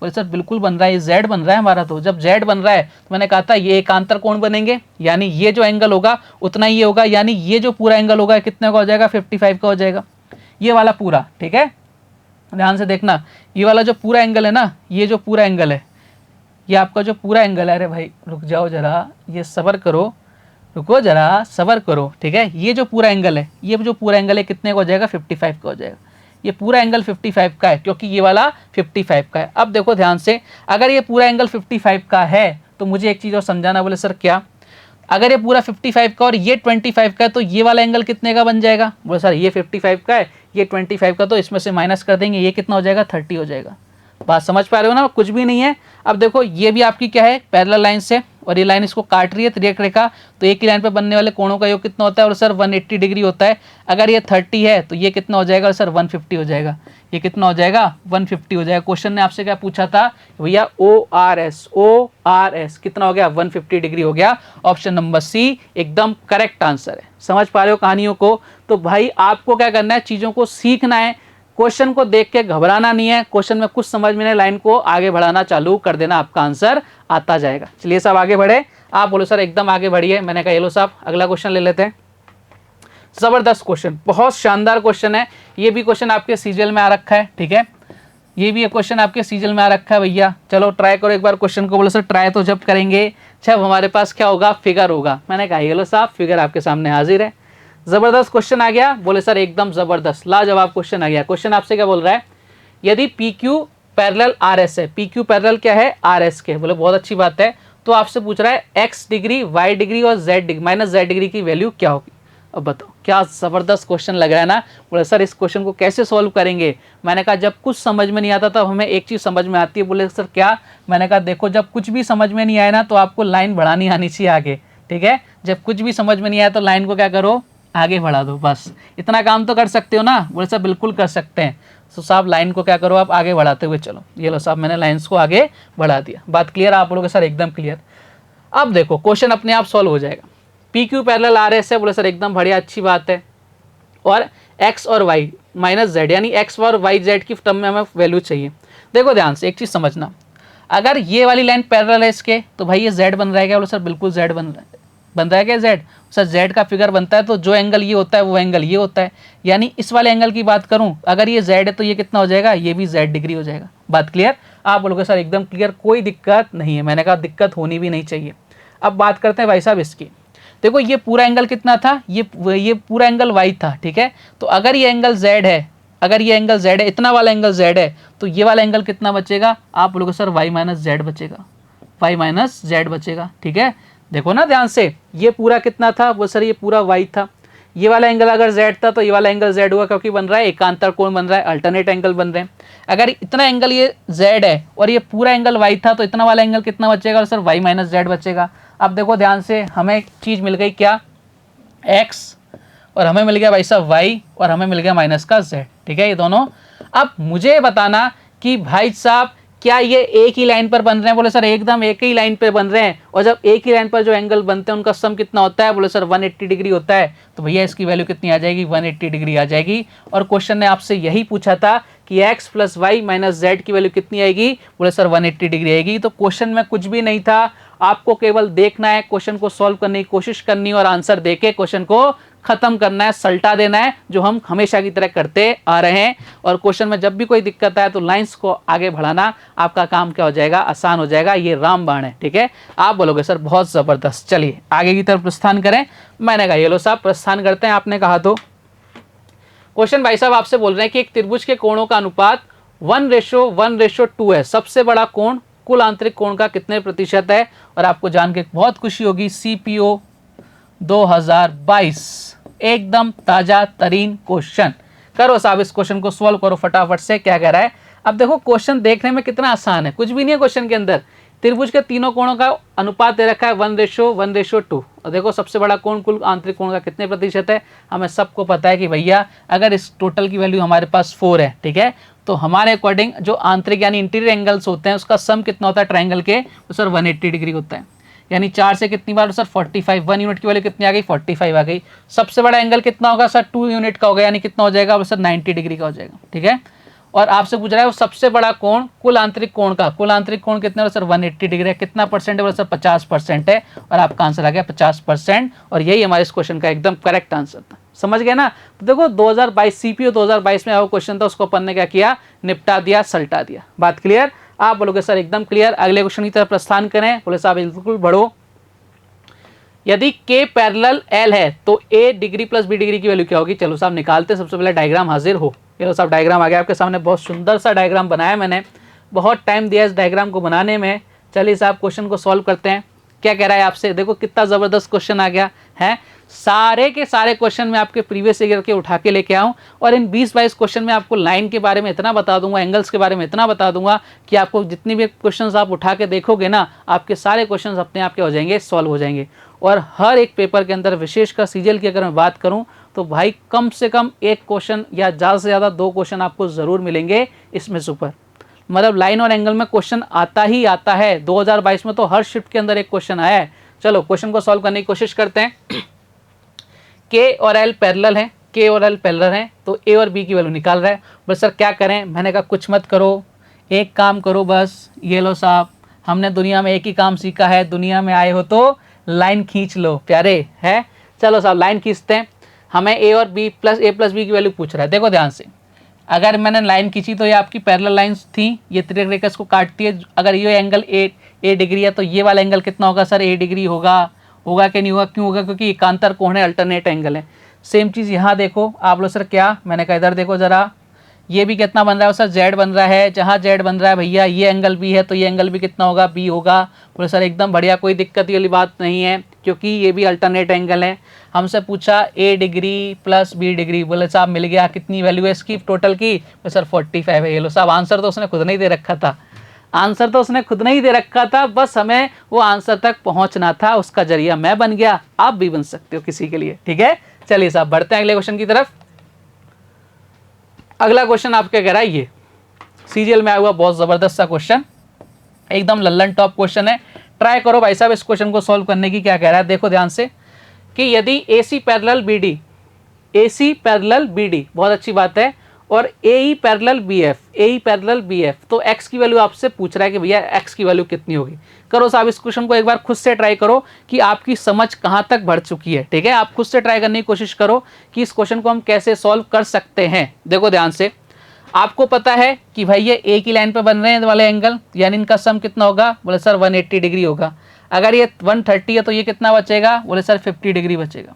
बोले सर बिल्कुल बन रहा है, ये z बन रहा है हमारा। तो जब z बन रहा है तो मैंने कहा था ये एकांतर कोण बनेंगे, यानी ये जो एंगल होगा उतना ही ये होगा, यानी ये जो पूरा एंगल होगा कितने का हो जाएगा, 55 का हो जाएगा। ये वाला पूरा, ठीक है, ध्यान से देखना, ये वाला जो पूरा एंगल है ना, ये जो पूरा एंगल है, ये आपका जो पूरा एंगल है, अरे भाई रुक जाओ जरा, ये सबर करो, रुको जरा सबर करो, ठीक है, ये जो पूरा एंगल है, ये जो पूरा एंगल है कितने का हो जाएगा, 55 का हो जाएगा। ये पूरा एंगल 55 का है क्योंकि ये वाला 55 का है। अब देखो ध्यान से, अगर ये पूरा एंगल 55 का है तो मुझे एक चीज़ और समझाना। बोले सर क्या, अगर ये पूरा 55 का और ये 25 का है तो ये वाला एंगल कितने का बन जाएगा। बोले सर ये 55 का है, ये 25 का, तो इसमें से माइनस कर देंगे, ये कितना हो जाएगा, 30 हो जाएगा। बात समझ पा रहे हो ना, कुछ भी नहीं है। अब देखो ये भी आपकी क्या है, पैरेलल लाइन से, और ये लाइन इसको काट रही है तिर्यक रेखा, तो एक ही लाइन पे बनने वाले कोणों का योग कितना होता है, और सर 180 डिग्री होता है। अगर ये 30 है तो ये कितना हो जाएगा, और सर 150 हो जाएगा। ये कितना हो जाएगा, 150 हो जाएगा। क्वेश्चन ने आपसे क्या पूछा था भैया, ओ आर एस कितना हो गया, 150 डिग्री हो गया। ऑप्शन नंबर सी एकदम करेक्ट आंसर है। समझ पा रहे हो कहानियों को। तो भाई आपको क्या करना है, चीज़ों को सीखना है, क्वेश्चन को देख के घबराना नहीं है। क्वेश्चन में कुछ समझ में नहीं, लाइन को आगे बढ़ाना चालू कर देना, आपका आंसर आता जाएगा। चलिए साहब आगे बढ़े। आप बोलो सर एकदम आगे बढ़िए। मैंने कहा ये लो साहब अगला क्वेश्चन ले लेते हैं। जबरदस्त क्वेश्चन, बहुत शानदार क्वेश्चन है। ये भी क्वेश्चन आपके सीजीएल में आ रखा है, ठीक है, ये भी क्वेश्चन आपके सीजीएल में आ रखा है भैया। चलो ट्राई करो एक बार क्वेश्चन को। बोलो सर ट्राई तो जब करेंगे जब हमारे पास क्या होगा, फिगर होगा। मैंने कहा ये लो साहब फिगर आपके सामने हाजिर है। जबरदस्त क्वेश्चन आ गया। बोले सर एकदम जबरदस्त, लाजवाब क्वेश्चन आ गया। क्वेश्चन आपसे क्या बोल रहा है, यदि P Q parallel R S है, पी क्यू पैरेलल क्या है, आर एस के। बोले बहुत अच्छी बात है। तो आपसे पूछ रहा है एक्स डिग्री, वाई डिग्री और Z degree minus Z degree की वैल्यू क्या होगी। अब बताओ, क्या जबरदस्त क्वेश्चन लग रहा है ना। बोले सर इस क्वेश्चन को कैसे सॉल्व करेंगे। मैंने कहा जब कुछ समझ में नहीं आता तब हमें एक चीज़ समझ में आती है। बोले सर क्या। मैंने कहा देखो जब कुछ भी समझ में नहीं आए ना तो आपको लाइन बढ़ानी आनी चाहिए आगे, ठीक है। जब कुछ भी समझ में नहीं आया तो लाइन को क्या करो, आगे बढ़ा दो, बस इतना काम तो कर सकते हो ना। बोले साहब बिल्कुल कर सकते हैं। तो साहब लाइन को क्या करो, आप आगे बढ़ाते हुए चलो। ये लो साहब मैंने लाइंस को आगे बढ़ा दिया। बात क्लियर आप लोगों के सर, एकदम क्लियर। अब देखो क्वेश्चन अपने आप सॉल्व हो जाएगा। P Q parallel R S है। बोले सर एकदम बढ़िया, अच्छी बात है। और एक्स और वाई माइनस जेड, यानी एक्स और वाई जेड की टर्म में हमें वैल्यू चाहिए। देखो ध्यान से एक चीज़ समझना, अगर ये वाली लाइन पैरेलल है इसके तो भाई ये जेड बन रहा है क्या। बोले सर बिल्कुल जेड बन रहा है क्या जेड। सर जेड का फिगर बनता है तो जो एंगल ये होता है वो एंगल ये होता है। यानी इस वाले एंगल की बात करूं, अगर ये जेड है तो ये कितना हो जाएगा, ये भी जेड डिग्री हो जाएगा। बात क्लियर। आप बोलोगे सर एकदम क्लियर, कोई दिक्कत नहीं है। मैंने कहा दिक्कत होनी भी नहीं चाहिए। अब बात करते हैं भाई साहब इसकी। देखो ये पूरा एंगल कितना था, ये पूरा एंगल वाई था, ठीक है। तो अगर ये एंगल जेड है, अगर ये एंगल जेड है, इतना वाला एंगल जेड है, तो ये वाला एंगल कितना बचेगा। आप बोलोगे सर वाई माइनस जेड बचेगा, वाई माइनस जेड बचेगा, ठीक है। देखो ना ध्यान से, ये पूरा कितना था, वो सर ये पूरा y था। ये वाला एंगल अगर z था तो ये वाला एंगल z हुआ, क्योंकि बन रहा है एकांतर कोण बन रहा है, अल्टरनेट एंगल बन रहे हैं। अगर इतना एंगल ये z है और ये पूरा एंगल y था तो इतना वाला एंगल कितना बचेगा, और सर y माइनस जेड बचेगा। अब देखो ध्यान से, हमें एक चीज़ मिल गई क्या, x, और हमें मिल गया भाई साहब y, और हमें मिल गया माइनस का z, ठीक है, ये दोनों। अब मुझे बताना कि भाई साहब क्या ये एक ही लाइन पर बन रहे हैं। बोले सर एकदम एक ही लाइन पर बन रहे हैं। और जब एक ही लाइन पर जो एंगल बनते हैं उनका सम कितना होता है। बोले सर 180 डिग्री होता है। तो भैया इसकी वैल्यू कितनी आ जाएगी, 180 डिग्री आ जाएगी। और क्वेश्चन ने आपसे यही पूछा था कि x plus Y minus Z की वैल्यू कितनी आएगी। बोले सर 180 डिग्री आएगी। तो क्वेश्चन में कुछ भी नहीं था, आपको केवल देखना है, क्वेश्चन को सॉल्व करने की कोशिश करनी और आंसर देके क्वेश्चन को खत्म करना है, सल्टा देना है, जो हम हमेशा की तरह करते आ रहे हैं। और क्वेश्चन में जब भी कोई दिक्कत आए तो लाइंस को आगे बढ़ाना, आपका काम क्या हो जाएगा, आसान हो जाएगा। ये रामबाण है, ठीक है। आप बोलोगे सर बहुत जबरदस्त। चलिए आगे की तरफ प्रस्थान करें। मैंने कहा ये लो साहब प्रस्थान करते हैं, आपने कहा तो। क्वेश्चन भाई साहब आपसे बोल रहे हैं कि एक त्रिभुज के कोणों का अनुपात 1:1:2 है। सबसे बड़ा कोण कुल आंतरिक कोण का कितने प्रतिशत है। और आपको जान के बहुत खुशी होगी, CPO 2022 एकदम ताजा तरीन क्वेश्चन। करो साहब इस क्वेश्चन को सॉल्व करो फटाफट से। क्या कह रहा है, अब देखो क्वेश्चन देखने में कितना आसान है, कुछ भी नहीं है क्वेश्चन के अंदर। त्रिभुज के तीनों कोणों का अनुपात दे रखा है 1:1:2। और देखो सबसे बड़ा कोण कुल आंतरिक कोण का कितने प्रतिशत है। हमें सबको पता है कि भैया अगर इस टोटल की वैल्यू हमारे पास 4 है, ठीक है, तो हमारे अकॉर्डिंग जो आंतरिक यानी इंटीरियर एंगल्स होते हैं उसका सम कितना होता है ट्राइंगल के, तो सर 180 डिग्री होता है। यानी 4 से कितनी बार, सर 45, 1 यूनिट की वैल्यू कितनी आ गई, 45 आ गई। सबसे बड़ा एंगल कितना होगा, सर 2 यूनिट का होगा, यानी कितना हो जाएगा सर 90 डिग्री का हो जाएगा, ठीक है। और आपसे पूछ रहा है वो सबसे बड़ा कोण कुल आंतरिक कोण का, कुल आंतरिक कोण कितना है सर 180 डिग्री है। कितना परसेंट है बोला सर 50% है, और आपका आंसर आ गया 50%, और यही हमारे इस क्वेश्चन का एकदम करेक्ट आंसर था। समझ गए ना। तो देखो 2022 सीपीओ 2022 में वो क्वेश्चन था, उसको अपन ने क्या किया, निपटा दिया, सल्टा दिया। बात क्लियर। आप बोलोगे सर एकदम क्लियर। अगले क्वेश्चन की तरफ प्रस्थान करें। बोले साहब बिल्कुल बढ़ो। यदि k पैरेलल l है तो a degree plus b degree की वैल्यू क्या होगी। चलो साहब निकालते हैं। सबसे पहले डायग्राम हाजिर हो। चलो साहब डायग्राम आ गया आपके सामने, बहुत सुंदर सा डायग्राम बनाया मैंने, बहुत टाइम दिया इस डायग्राम को बनाने में। चलिए साहब क्वेश्चन को सॉल्व करते हैं। क्या कह रहा है आपसे, देखो कितना ज़बरदस्त क्वेश्चन आ गया है। सारे के सारे क्वेश्चन मैं आपके प्रीवियस ईयर के उठा के लेके आऊँ, और इन 20-22 क्वेश्चन में आपको लाइन के बारे में इतना बता दूंगा, एंगल्स के बारे में इतना बता दूंगा कि आपको जितनी भी क्वेश्चंस आप उठा के देखोगे ना, आपके सारे क्वेश्चंस अपने आप के हो जाएंगे, सॉल्व हो जाएंगे। और हर एक पेपर के अंदर, विशेषकर सीजीएल की अगर मैं बात करूं, तो भाई कम से कम एक क्वेश्चन या ज़्यादा से ज़्यादा 2 क्वेश्चन आपको ज़रूर मिलेंगे इसमें सुपर। मतलब लाइन और एंगल में क्वेश्चन आता ही आता है। 2022 में तो हर शिफ्ट के अंदर एक क्वेश्चन आया है। चलो क्वेश्चन को सॉल्व करने की कोशिश करते हैं। के और एल पैरेलल है, के और एल पैरेलल है, तो ए और बी की वैल्यू निकाल रहा है। बस सर क्या करें, मैंने कहा कुछ मत करो, एक काम करो बस, ये लो साहब, हमने दुनिया में एक ही काम सीखा है, दुनिया में आए हो तो लाइन खींच लो प्यारे है। चलो साहब लाइन खींचते हैं। हमें ए और बी प्लस ए प्लस बी की वैल्यू पूछ रहा है। देखो ध्यान से, अगर मैंने लाइन खींची तो ये आपकी पैरेलल लाइंस थी, ये त्रिक रेखा इसको काटती है। अगर ये एंगल ए डिग्री है तो ये वाला एंगल कितना होगा सर, ए डिग्री होगा। होगा कि नहीं होगा, क्यों होगा, क्योंकि एकांतर कोण है, अल्टरनेट एंगल है। सेम चीज़ यहाँ देखो आप लोग, सर क्या, मैंने कहा इधर देखो ज़रा, ये भी कितना बन रहा है सर, जेड बन रहा है। जहाँ जेड बन रहा है भैया, ये एंगल भी है, तो ये एंगल भी कितना होगा, बी होगा। बोले सर एकदम बढ़िया, कोई दिक्कत वाली बात नहीं है, क्योंकि ये भी अल्टरनेट एंगल है। हमसे पूछा ए डिग्री प्लस बी डिग्री, बोले साहब मिल गया। कितनी वैल्यू है इसकी टोटल की, बोले सर 45 है। ये लो साहब, आंसर तो उसने खुद नहीं दे रखा था, आंसर तो उसने खुद नहीं दे रखा था, बस हमें वो आंसर तक पहुंचना था। उसका जरिया मैं बन गया, आप भी बन सकते हो किसी के लिए। ठीक है, चलिए साहब बढ़ते हैं अगले क्वेश्चन की तरफ। अगला क्वेश्चन आपके कह रहा है, ये सीजीएल में आया हुआ बहुत जबरदस्त सा क्वेश्चन, एकदम लल्लन टॉप क्वेश्चन है। ट्राई करो भाई साहब इस क्वेश्चन को सॉल्व करने की। क्या कह रहा है देखो ध्यान से, कि यदि AC parallel BD, AC parallel BD बहुत अच्छी बात है, और AE parallel BF, AE parallel BF, तो x की वैल्यू आपसे पूछ रहा है कि भैया x की वैल्यू कितनी होगी। करो साहब इस क्वेश्चन को एक बार खुद से ट्राई करो कि आपकी समझ कहाँ तक बढ़ चुकी है। ठीक है, आप खुद से ट्राई करने की कोशिश करो कि इस क्वेश्चन को हम कैसे सॉल्व कर सकते हैं। देखो ध्यान से, आपको पता है कि भाई ये एक ही लाइन पे बन रहे हैं वाले एंगल, यानी इनका सम कितना होगा, बोले सर 180 डिग्री होगा। अगर ये 130 है तो ये कितना बचेगा, बोले सर 50 डिग्री बचेगा।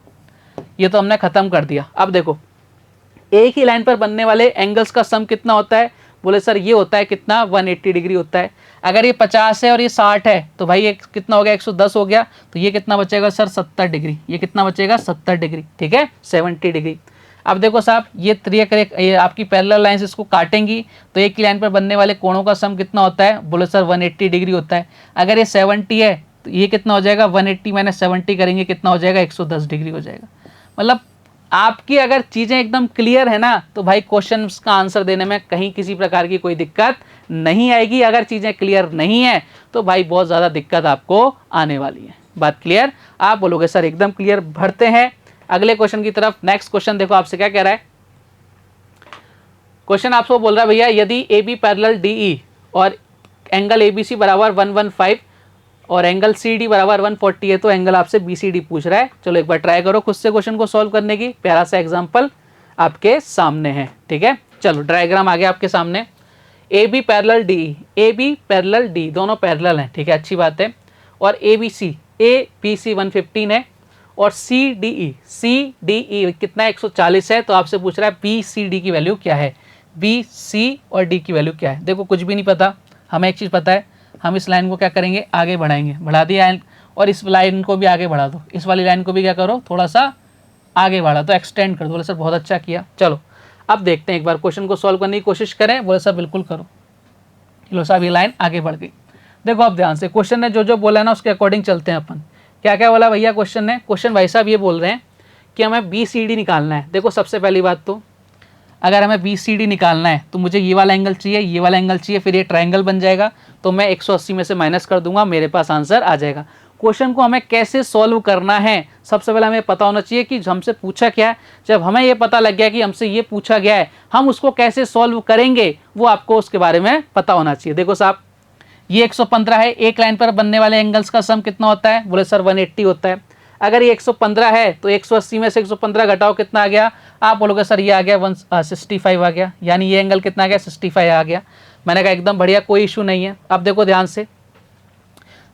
ये तो हमने खत्म कर दिया। अब देखो एक ही लाइन पर बनने वाले एंगल्स का सम कितना होता है, बोले सर ये होता है कितना, 180 डिग्री होता है। अगर ये 50 है और ये 60 है तो भाई ये कितना हो गया, 110 हो गया। तो ये कितना बचेगा सर, 70 डिग्री। ये कितना बचेगा, 70 डिग्री। ठीक है, 70 डिग्री। अब देखो साहब ये आपकी पैरेलल लाइंस इसको काटेंगी तो एक ही लाइन पर बनने वाले कोणों का सम कितना होता है, बोले सर 180 डिग्री होता है। अगर ये 70 है तो ये कितना हो जाएगा, 180 माइनस 70 करेंगे कितना हो जाएगा, 110 डिग्री हो जाएगा। मतलब आपकी अगर चीज़ें एकदम क्लियर है ना, तो भाई क्वेश्चन का आंसर देने में कहीं किसी प्रकार की कोई दिक्कत नहीं आएगी। अगर चीज़ें क्लियर नहीं है तो भाई बहुत ज़्यादा दिक्कत आपको आने वाली है। बात क्लियर, आप बोलोगे सर एकदम क्लियर। बढ़ते हैं अगले क्वेश्चन की तरफ। नेक्स्ट क्वेश्चन देखो आपसे क्या कह रहा है। क्वेश्चन आपको बोल रहा है भैया यदि AB पैरेलल DE और एंगल ABC बराबर 115 और एंगल CD बराबर 140 है, तो एंगल आपसे BCD पूछ रहा है। चलो एक बार ट्राई करो खुद से क्वेश्चन को सॉल्व करने की। प्यारा सा एग्जांपल आपके सामने है। ठीक है, चलो डायग्राम आ गया आपके सामने। AB parallel DE, AB parallel D, दोनों पैरेलल हैं। ठीक है, अच्छी बात है। और ABC 115 है, और CDE कितना है, 140 है। तो आपसे पूछ रहा है BCD की वैल्यू क्या है, BC और D की वैल्यू क्या है। देखो कुछ भी नहीं पता, हमें एक चीज़ पता है, हम इस लाइन को क्या करेंगे, आगे बढ़ाएंगे। बढ़ा दिया, और इस लाइन को भी आगे बढ़ा दो, इस वाली लाइन को भी क्या करो, थोड़ा सा आगे बढ़ा दो, एक्सटेंड कर दो। बोले सर बहुत अच्छा किया। चलो अब देखते हैं, एक बार क्वेश्चन को सॉल्व करने की कोशिश करें। बोले सर बिल्कुल करो। लो साहब ये लाइन आगे बढ़ गई। देखो अब ध्यान से, क्वेश्चन ने जो जो बोला है ना उसके अकॉर्डिंग चलते हैं अपन। क्या क्या बोला भैया क्वेश्चन ने, क्वेश्चन भाई साहब ये बोल रहे हैं कि हमें BCD निकालना है। देखो सबसे पहली बात तो, अगर हमें BCD निकालना है तो मुझे ये वाला एंगल चाहिए, ये वाला एंगल चाहिए, फिर ये ट्रायंगल बन जाएगा। तो मैं 180 में से माइनस कर दूंगा, मेरे पास आंसर आ जाएगा। क्वेश्चन को हमें कैसे सॉल्व करना है, सबसे पहले हमें पता होना चाहिए कि हमसे पूछा क्या है। जब हमें ये पता लग गया कि हमसे ये पूछा गया है, हम उसको कैसे सॉल्व करेंगे वो आपको उसके बारे में पता होना चाहिए। देखो साहब, ये 115 है, एक लाइन पर बनने वाले एंगल्स का सम कितना होता है? बोले सर 180 होता है। अगर ये 115 है तो 180 में से 115 घटाओ, कितना आ गया? आप बोलोगे सर ये आ गया 165 आ गया, यानी ये एंगल कितना आ गया? 65 आ गया। मैंने कहा एकदम बढ़िया, कोई इशू नहीं है। अब देखो ध्यान से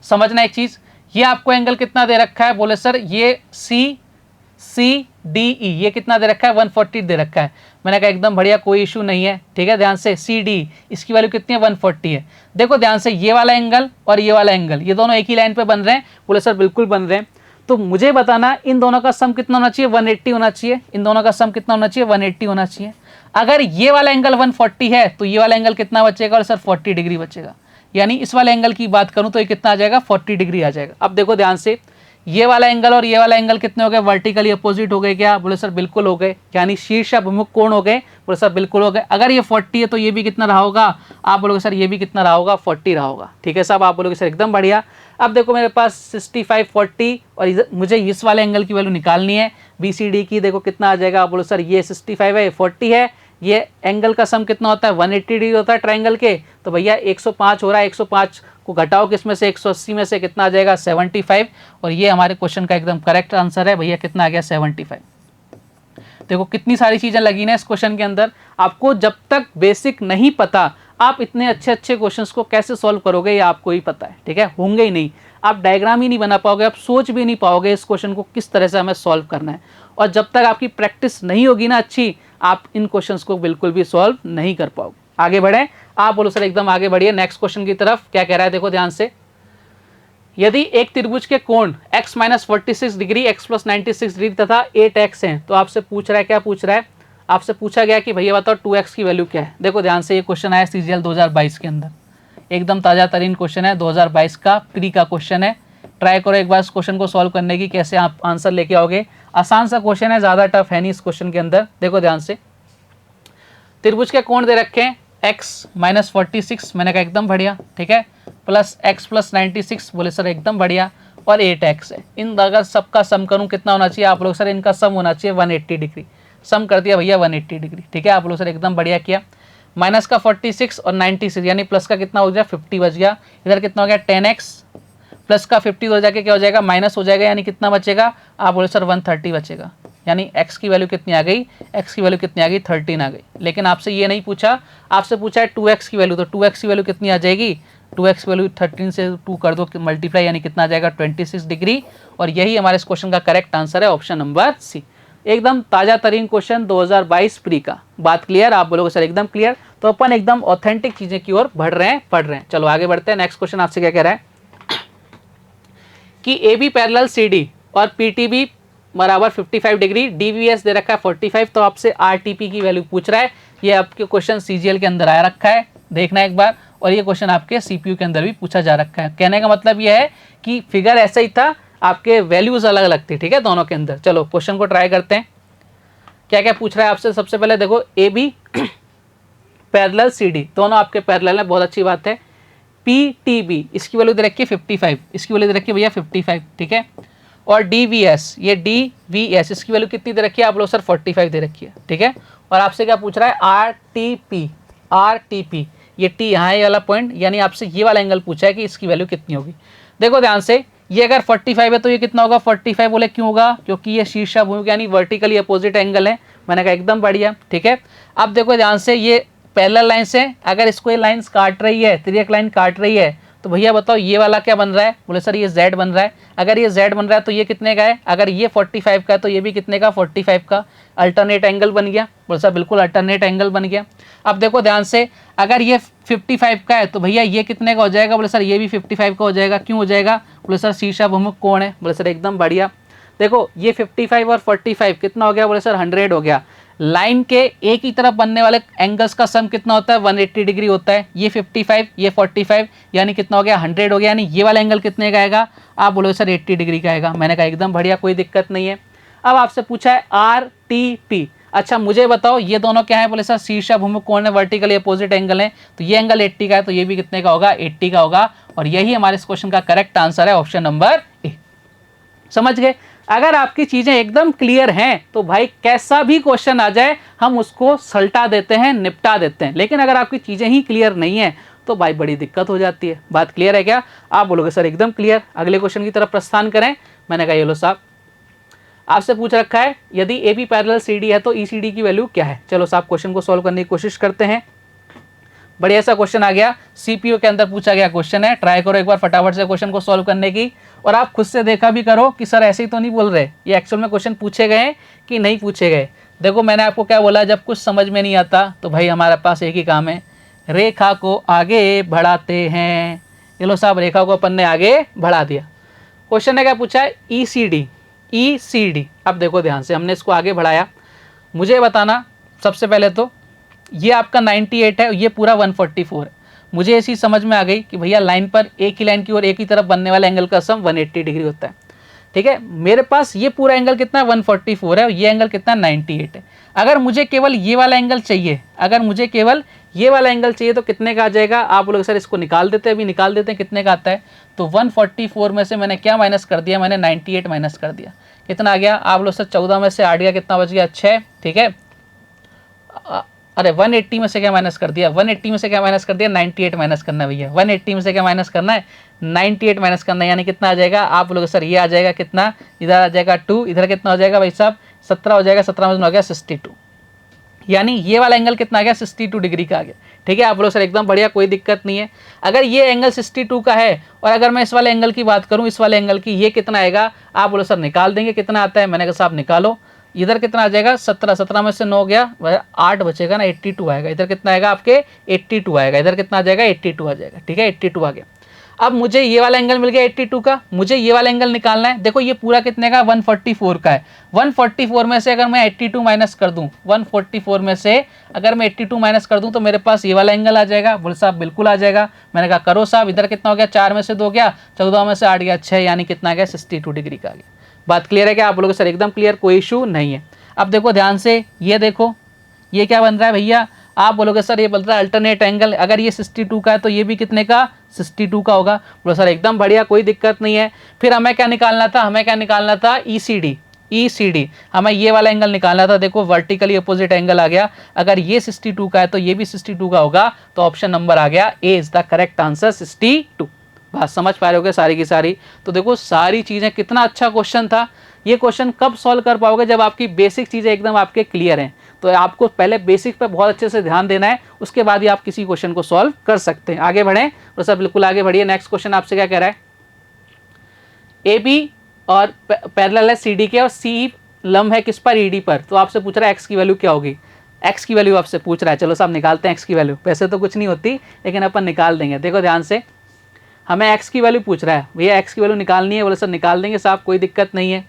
समझना एक चीज़, ये आपको एंगल कितना दे रखा है? बोले सर ये CCDE ये कितना दे रखा है? 140 दे रखा है। मैंने कहा एकदम बढ़िया, कोई इशू नहीं है। ठीक है, ध्यान से CD इसकी वैल्यू कितनी है? 140 है। देखो ध्यान से, ये वाला एंगल और ये वाला एंगल, ये दोनों एक ही लाइन पे बन रहे हैं। बोले सर बिल्कुल बन रहे हैं। तो मुझे बताना इन दोनों का सम कितना होना चाहिए? 180 होना चाहिए। इन दोनों का सम कितना होना चाहिए? 180 होना चाहिए। अगर ये वाला एंगल 140 है तो ये वाला एंगल कितना बचेगा? और सर 40 डिग्री बचेगा। यानी इस वाले एंगल की बात करूं तो ये कितना आ जाएगा? 40 डिग्री आ जाएगा। अब देखो ध्यान से, ये वाला एंगल और ये वाला एंगल कितने हो गए? वर्टिकली अपोजिट हो गए क्या? बोले सर बिल्कुल हो गए। यानी शीर्ष अभिमुख कोण हो गए। बोले सर बिल्कुल हो गए। अगर ये 40 है तो ये भी कितना रहा होगा? आप बोलोगे सर ये भी कितना रहा होगा? 40 रहा होगा। ठीक है साहब, आप बोलोगे सर एकदम बढ़िया। अब देखो मेरे पास 65, 40 और मुझे इस वाले एंगल की वैल्यू निकालनी है BCD की। देखो कितना आ जाएगा? आप बोलो सर ये 65 है, 40 है, ये एंगल का सम कितना होता है? 180 डिग्री होता है ट्रायंगल के। तो भैया 105 हो रहा है, 105 को घटाओ किसमें से? 180 में से, कितना आ जाएगा? 75। और ये हमारे क्वेश्चन का एकदम करेक्ट आंसर है भैया। कितना आ गया? 75। देखो कितनी सारी चीज़ें लगी ना इस क्वेश्चन के अंदर। आपको जब तक बेसिक नहीं पता, आप इतने अच्छे अच्छे क्वेश्चंस को कैसे सॉल्व करोगे ये आपको ही पता है। ठीक है, होंगे ही नहीं, आप डायग्राम ही नहीं बना पाओगे, आप सोच भी नहीं पाओगे इस क्वेश्चन को किस तरह से हमें सॉल्व करना है। और जब तक आपकी प्रैक्टिस नहीं होगी ना अच्छी, आप इन क्वेश्चंस को बिल्कुल भी सॉल्व नहीं कर पाओगे। आगे बढ़े, आप बोलो सर एकदम आगे बढ़िए नेक्स्ट क्वेश्चन की तरफ। क्या कह रहा है देखो ध्यान से, यदि एक त्रिभुज के कोण x - 46 डिग्री, x + 96 डिग्री तथा 8x हैं, तो आपसे पूछ रहा है, क्या पूछ रहा है? आपसे पूछा गया कि भैया बताओ 2x की वैल्यू क्या है। देखो ध्यान से, ये क्वेश्चन आया CGL 2022 के अंदर, एकदम ताज़ा तरीन क्वेश्चन है, 2022 का प्री का क्वेश्चन है। ट्राई करो एक बार इस क्वेश्चन को सॉल्व करने की, कैसे आप आंसर लेके आओगे। आसान सा क्वेश्चन है, ज़्यादा टफ है नहीं इस क्वेश्चन के अंदर। देखो ध्यान से, त्रिभुज के कोण दे रखे हैं x - 46, मैंने कहा एकदम बढ़िया। ठीक है, प्लस x + 96, बोले सर एकदम बढ़िया, और 8x है। इन अगर सबका सम करूं कितना होना चाहिए? आप लोग सर इनका सम होना चाहिए 180 डिग्री। सम कर दिया भैया 180 डिग्री। ठीक है, आप लोग सर एकदम बढ़िया किया। माइनस का 46 और 96 यानी प्लस का कितना हो गया? 50 बच गया। इधर कितना हो गया? 10x प्लस का 50 हो जाके क्या हो जाएगा? माइनस हो जाएगा, यानी कितना बचेगा? आप बोले सर 130 बचेगा। यानी x की वैल्यू कितनी आ गई? x की वैल्यू कितनी आ गई? 13 आ गई। लेकिन आपसे ये नहीं पूछा, आपसे पूछा है 2x की वैल्यू। तो 2x की वैल्यू कितनी आ जाएगी? 2x की वैल्यू 13 से 2 कर दो मल्टीप्लाई, यानी कितना आ जाएगा? 26 डिग्री। और यही हमारे इस क्वेश्चन का करेक्ट आंसर है, ऑप्शन नंबर सी। एकदम ताज़ा तरीन क्वेश्चन 2022 प्री का। बात क्लियर? आप बोलोगे सर एकदम क्लियर। तो अपन एकदम ऑथेंटिक चीज़ें की ओर बढ़ रहे हैं, पढ़ रहे हैं। चलो आगे बढ़ते हैं। नेक्स्ट क्वेश्चन आपसे क्या कह रहा है कि AB पैरेलल CD और PTB बराबर 55 डिग्री, DVS दे रखा है 45, तो आपसे RTP की वैल्यू पूछ रहा है। ये आपके क्वेश्चन CGL के अंदर आया रखा है, देखना एक बार। और ये क्वेश्चन आपके CPU के अंदर भी पूछा जा रखा है। कहने का मतलब ये है कि फिगर ऐसा ही था, आपके वैल्यूज अलग अलग थी। ठीक है, दोनों के अंदर। चलो क्वेश्चन को ट्राई करते हैं, क्या क्या पूछ रहा है आपसे। सबसे पहले देखो, AB पैरेलल CD, दोनों आपके पैरेलल है, बहुत अच्छी बात है। PTB इसकी वैल्यू दे रखी है 55, इसकी वैल्यू दे रखी है भैया 55। ठीक है, और DVS, ये DVS इसकी वैल्यू कितनी दे रखी है? आप लोग सर 45 दे रखी है। ठीक है, और आपसे क्या पूछ रहा है? RTP, ये T यहाँ है, ये वाला पॉइंट, यानी आपसे ये वाला एंगल पूछा है कि इसकी वैल्यू कितनी होगी। देखो ध्यान से, ये अगर 45 है तो ये कितना होगा? 45 बोले क्यों होगा? क्योंकि ये शीर्षाभिमुख यानी वर्टिकली अपोजिट एंगल है। मैंने कहा एकदम बढ़िया। ठीक है, अब देखो ध्यान से, ये पैरेलल लाइन से अगर इसको ये लाइंस काट रही है, तिर्यक लाइन काट रही है, तो भैया बताओ ये वाला क्या बन रहा है? बोले सर ये Z बन रहा है। अगर ये Z बन रहा है तो ये कितने का है? अगर ये 45 का है तो ये भी कितने का? 45 का। अल्टरनेट एंगल बन गया। बोले सर बिल्कुल अल्टरनेट एंगल बन गया। अब देखो ध्यान से, अगर ये 55 का है तो भैया ये कितने का हो जाएगा? बोले सर ये भी 55 का हो जाएगा। क्यों हो जाएगा? बोले सर शीर्षाभिमुख कोण है। बोले सर एकदम बढ़िया। देखो ये 55 और 45 कितना हो गया? बोले सर 100 हो गया। लाइन के एक ही तरफ बनने वाले एंगल्स का सम कितना होता है? 180 डिग्री होता है। ये 55, ये 45, यानी कितना हो गया? 100 हो गया। यानी ये वाला एंगल कितने का आएगा? आप बोलोगे सर 80 डिग्री का आएगा। मैंने कहा एकदम बढ़िया, कोई दिक्कत नहीं है। अब आपसे पूछा है RTP। अच्छा मुझे बताओ ये दोनों क्या है? बोले सर शीर्षाभिमुख कोण है, वर्टिकली अपोजिट एंगल है। तो ये एंगल 80 का है, तो ये भी कितने का होगा? 80 का होगा। और यही हमारे इस क्वेश्चन का करेक्ट आंसर है, ऑप्शन नंबर समझ गए। अगर आपकी चीजें एकदम क्लियर हैं तो भाई कैसा भी क्वेश्चन आ जाए हम उसको सल्टा देते हैं, निपटा देते हैं। लेकिन अगर आपकी चीजें ही क्लियर नहीं है तो भाई बड़ी दिक्कत हो जाती है। बात क्लियर है क्या? आप बोलोगे सर एकदम क्लियर। अगले क्वेश्चन की तरफ प्रस्थान करें। मैंने कहा ये लो साहब, आपसे पूछ रखा है यदि A B parallel C D है तो ई सी डी की वैल्यू क्या है। चलो साहब क्वेश्चन को सॉल्व करने की कोशिश करते हैं। बढ़िया सा क्वेश्चन आ गया, सीपीयू के अंदर पूछा गया क्वेश्चन है। ट्राई करो एक बार फटाफट से क्वेश्चन को सॉल्व करने की, और आप खुद से देखा भी करो कि सर ऐसे ही तो नहीं बोल रहे, ये एक्चुअल में क्वेश्चन पूछे गए कि नहीं पूछे गए। देखो मैंने आपको क्या बोला, जब कुछ समझ में नहीं आता तो भाई हमारे पास एक ही काम है, रेखा को आगे बढ़ाते हैं। ये लो साहब, रेखा को अपन ने आगे बढ़ा दिया। क्वेश्चन ने क्या पूछा है, ई सी डी, ई सी डी। अब देखो ध्यान से, हमने इसको आगे बढ़ाया। मुझे बताना सबसे पहले तो ये आपका 98 है, ये पूरा 144 है। मुझे ऐसी समझ में आ गई कि भैया लाइन पर एक ही लाइन की और एक ही तरफ बनने वाले एंगल का सम 180 डिग्री होता है। ठीक है, मेरे पास ये पूरा एंगल कितना है 144 है, और ये एंगल कितना 98 है। अगर मुझे केवल ये वाला एंगल चाहिए, अगर मुझे केवल ये वाला एंगल चाहिए तो कितने का आ जाएगा। आप लोग सर इसको निकाल देते हैं, अभी निकाल देते हैं कितने का आता है। तो 144 में से मैंने क्या माइनस कर दिया, मैंने 98 माइनस कर दिया। कितना आ गया आप लोग सर, 14 में से 8 गया, कितना बच गया 6। ठीक है, अरे 180 में से क्या माइनस कर दिया, 180 में से क्या माइनस कर दिया, 98 माइनस करना है भैया। 180 में से क्या माइनस करना है, 98 माइनस करना है। यानी कितना आ जाएगा आप लोग सर, ये आ जाएगा कितना, इधर आ जाएगा 2, इधर कितना हो जाएगा भाई साहब 17 हो जाएगा। 17 में हो गया 62, यानी ये वाला एंगल कितना आ गया 62 डिग्री का आ गया। ठीक है, आप लोग सर एकदम बढ़िया, कोई दिक्कत नहीं है। अगर ये एंगल 62 का है और अगर मैं इस वाले एंगल की बात करूं, इस वाले एंगल की, ये कितना आएगा आप बोलो सर निकाल देंगे, कितना आता है। मैंने कहा साहब निकालो, इधर कितना आ जाएगा 17, 17 में से 9 गया, 8 बचेगा ना, 82 आएगा। इधर कितना आएगा आपके 82 आएगा, इधर कितना आ जाएगा 82 आ जाएगा। ठीक है, 82 आ गया। अब मुझे ये वाला एंगल मिल गया 82 का, मुझे ये वाला एंगल निकालना है। देखो ये पूरा कितने का 144 का है। 144 में से अगर मैं 82 माइनस कर दूं, 144 में से अगर मैं 82 माइनस कर दूं तो मेरे पास ये वाला एंगल आ जाएगा। बोले साहब बिल्कुल आ जाएगा। मैंने कहा करो साहब, इधर कितना हो गया 4 में से 2 गया, 14 में से 8 गया 6, यानी कितना आ गया 62 डिग्री का आ गया। बात क्लियर है क्या आप लोगों को? सर एकदम क्लियर, कोई इशू नहीं है। अब देखो ध्यान से, ये देखो ये क्या बन रहा है भैया, आप बोलोगे सर ये बन रहा है अल्टरनेट एंगल। अगर ये 62 का है तो ये भी कितने का 62 का होगा। बोलो सर एकदम बढ़िया, कोई दिक्कत नहीं है। फिर हमें क्या निकालना था, हमें क्या निकालना था ई सी डी, ई सी डी हमें ये वाला एंगल निकालना था। देखो वर्टिकली अपोजिट एंगल आ गया। अगर ये 62 का है तो ये भी 62 का होगा, तो ऑप्शन नंबर आ गया ए इज द करेक्ट आंसर 62। बात समझ पा रहे होगे सारी की सारी। तो देखो सारी चीज़ें, कितना अच्छा क्वेश्चन था। ये क्वेश्चन कब सॉल्व कर पाओगे, जब आपकी बेसिक चीज़ें एकदम आपके क्लियर हैं। तो आपको पहले बेसिक पे बहुत अच्छे से ध्यान देना है, उसके बाद ही आप किसी क्वेश्चन को सॉल्व कर सकते हैं। आगे बढ़ें तो सर बिल्कुल आगे बढ़िए। नेक्स्ट क्वेश्चन आपसे क्या कह रहा है, ए बी और पैरेलल है सी डी के, और सी लंब है किस पर, ई डी पर। तो आपसे पूछ रहा है एक्स की वैल्यू क्या होगी, एक्स की वैल्यू आपसे पूछ रहा है। चलो साहब निकालते हैं एक्स की वैल्यू। वैसे तो कुछ नहीं होती लेकिन अपन निकाल देंगे। देखो ध्यान से, हमें एक्स की वैल्यू पूछ रहा है, भैया एक्स की वैल्यू निकालनी है। बोले सर निकाल देंगे साहब, कोई दिक्कत नहीं है।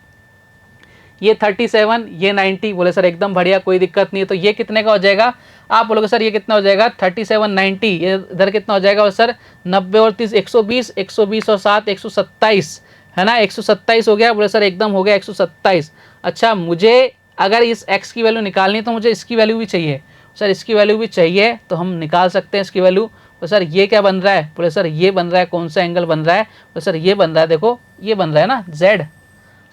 ये 37, ये 90। बोले सर एकदम बढ़िया, कोई दिक्कत नहीं है। तो ये कितने का हो जाएगा आप बोलोगे सर ये कितना हो जाएगा 37, 90। ये इधर कितना हो जाएगा सर 90 और 30 120, 120 और 7 127 है ना, 127 हो गया। बोले सर एकदम हो गया 127। अच्छा, मुझे अगर इस एक्स की वैल्यू निकालनी है तो मुझे इसकी वैल्यू भी चाहिए। सर इसकी वैल्यू भी चाहिए तो हम निकाल सकते हैं इसकी वैल्यू। तो सर ये क्या बन रहा है, बोले सर ये बन रहा है, कौन सा एंगल बन रहा है। तो सर ये बन रहा है, देखो ये बन रहा है ना जेड,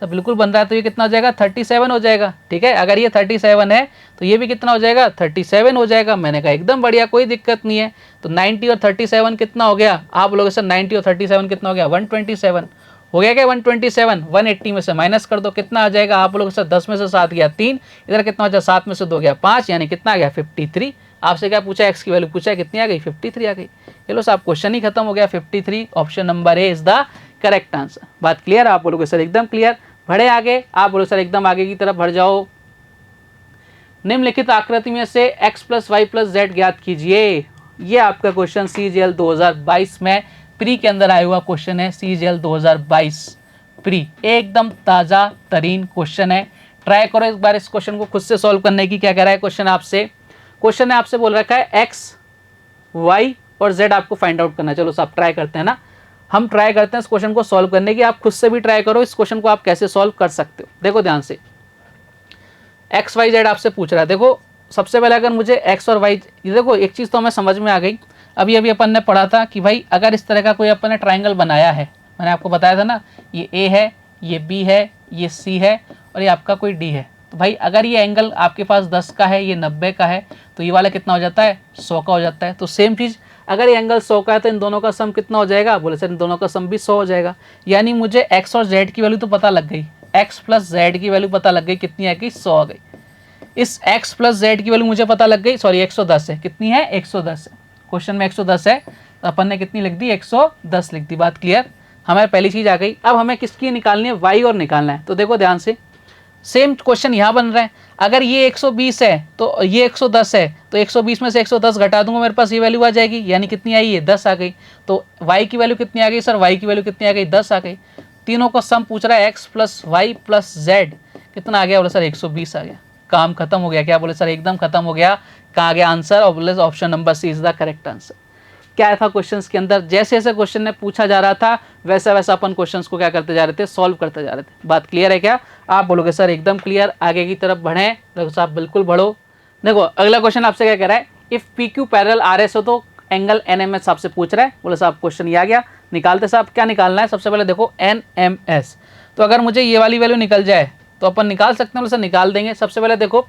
सर बिल्कुल बन रहा है। तो ये कितना हो जाएगा 37 हो जाएगा। ठीक है, अगर ये 37 है तो ये भी कितना हो जाएगा 37 हो जाएगा। मैंने कहा एकदम बढ़िया, कोई दिक्कत नहीं है। तो 90 और 37 कितना हो गया आप लोग सर 90 और 37 कितना हो गया 127 हो गया क्या 127। 180 में से माइनस कर दो, कितना आ जाएगा आप लोग सर 10 में से 7 गया 3, इधर कितना हो जाए 7 में से 2 गया 5, यानी कितना आ गया 53। आपसे क्या पूछा, एक्स की वैल्यू पूछा है, कितनी आ गई 53 आ गई। चलो साहब क्वेश्चन ही खत्म हो गया 53। Option number A is the correct answer. बात क्लियर आप बोलोगे सर एकदम क्लियर। बढ़े आगे, आप बोलो सर एकदम आगे की तरफ बढ़ जाओ। निम्नलिखित आकृति में से x plus Y plus Z ज्ञात कीजिए। ये आपका क्वेश्चन CGL 2022 में प्री के अंदर आया हुआ क्वेश्चन है। CGL 2022 प्री एकदम ताज़ा तरीन क्वेश्चन है। ट्राई करो एक बार इस क्वेश्चन को खुद से सॉल्व करने की। क्या कह रहा है क्वेश्चन आपसे, क्वेश्चन ने आपसे बोल रखा है x, y और z आपको फाइंड आउट करना है। चलो साहब ट्राई करते हैं ना, हम ट्राई करते हैं इस क्वेश्चन को सॉल्व करने की। आप खुद से भी ट्राई करो इस क्वेश्चन को आप कैसे सॉल्व कर सकते हो। देखो ध्यान से, एक्स वाई जेड आपसे पूछ रहा है। देखो सबसे पहले अगर मुझे एक्स और वाई, देखो एक चीज़ तो हमें समझ में आ गई। अभी अपन ने पढ़ा था कि भाई अगर इस तरह का कोई अपन ने ट्राइंगल बनाया है, मैंने आपको बताया था ना, ये ए है, ये B है, ये C है और ये आपका कोई D है। तो भाई अगर ये एंगल आपके पास 10 का है, ये 90 का है, तो ये वाला कितना हो जाता है, 100 का हो जाता है। तो सेम चीज़ अगर ये एंगल 100 का है तो इन दोनों का सम कितना हो जाएगा, बोले सर इन दोनों का सम भी 100 हो जाएगा। यानी मुझे x और z की वैल्यू तो पता लग गई, x प्लस z की वैल्यू पता लग गई, कितनी है कि 100 आ गई। इस x प्लस z की वैल्यू मुझे पता लग गई, सॉरी 110 है, कितनी है 110 है, क्वेश्चन में 110 है, तो अपन ने कितनी लिख दी 110 लिख दी। बात क्लियर, हमारी पहली चीज़ आ गई। अब हमें किसकी निकालनी है, y और निकालना है। तो देखो ध्यान से, सेम क्वेश्चन यहाँ बन रहा है। अगर ये 120 है तो ये 110 है, तो 120 में से 110 घटा दूंगा, मेरे पास ये वैल्यू आ जाएगी, यानी कितनी आई, ये 10 आ गई। तो y की वैल्यू कितनी आ गई सर, y की वैल्यू कितनी आ गई, 10 आ गई। तीनों का सम पूछ रहा है, x plus Y plus Z कितना आ गया, बोले सर 120 आ गया। काम खत्म हो गया क्या, बोले सर एकदम खत्म हो गया। कहाँ आ गया आंसर, और बोले option number C is the correct answer. क्या था क्वेश्चंस के अंदर, जैसे जैसे क्वेश्चन ने पूछा जा रहा था वैसा वैसा अपन क्वेश्चंस को क्या करते जा रहे थे, सॉल्व करते जा रहे थे। बात क्लियर है क्या, आप बोलोगे सर एकदम क्लियर, आगे की तरफ बढ़ें। देखो साहब बिल्कुल बढ़ो। देखो अगला क्वेश्चन आपसे क्या कह रहा है, if P Q parallel R S हो तो एंगल एन एम एस आपसे पूछ रहा है। बोले साहब क्वेश्चन ये आ गया, निकालते साहब क्या निकालना है, सबसे पहले देखो एन एम एस। तो अगर मुझे ये वाली वैल्यू निकल जाए तो अपन निकाल सकते हैं, बोले सर निकाल देंगे। सबसे पहले देखो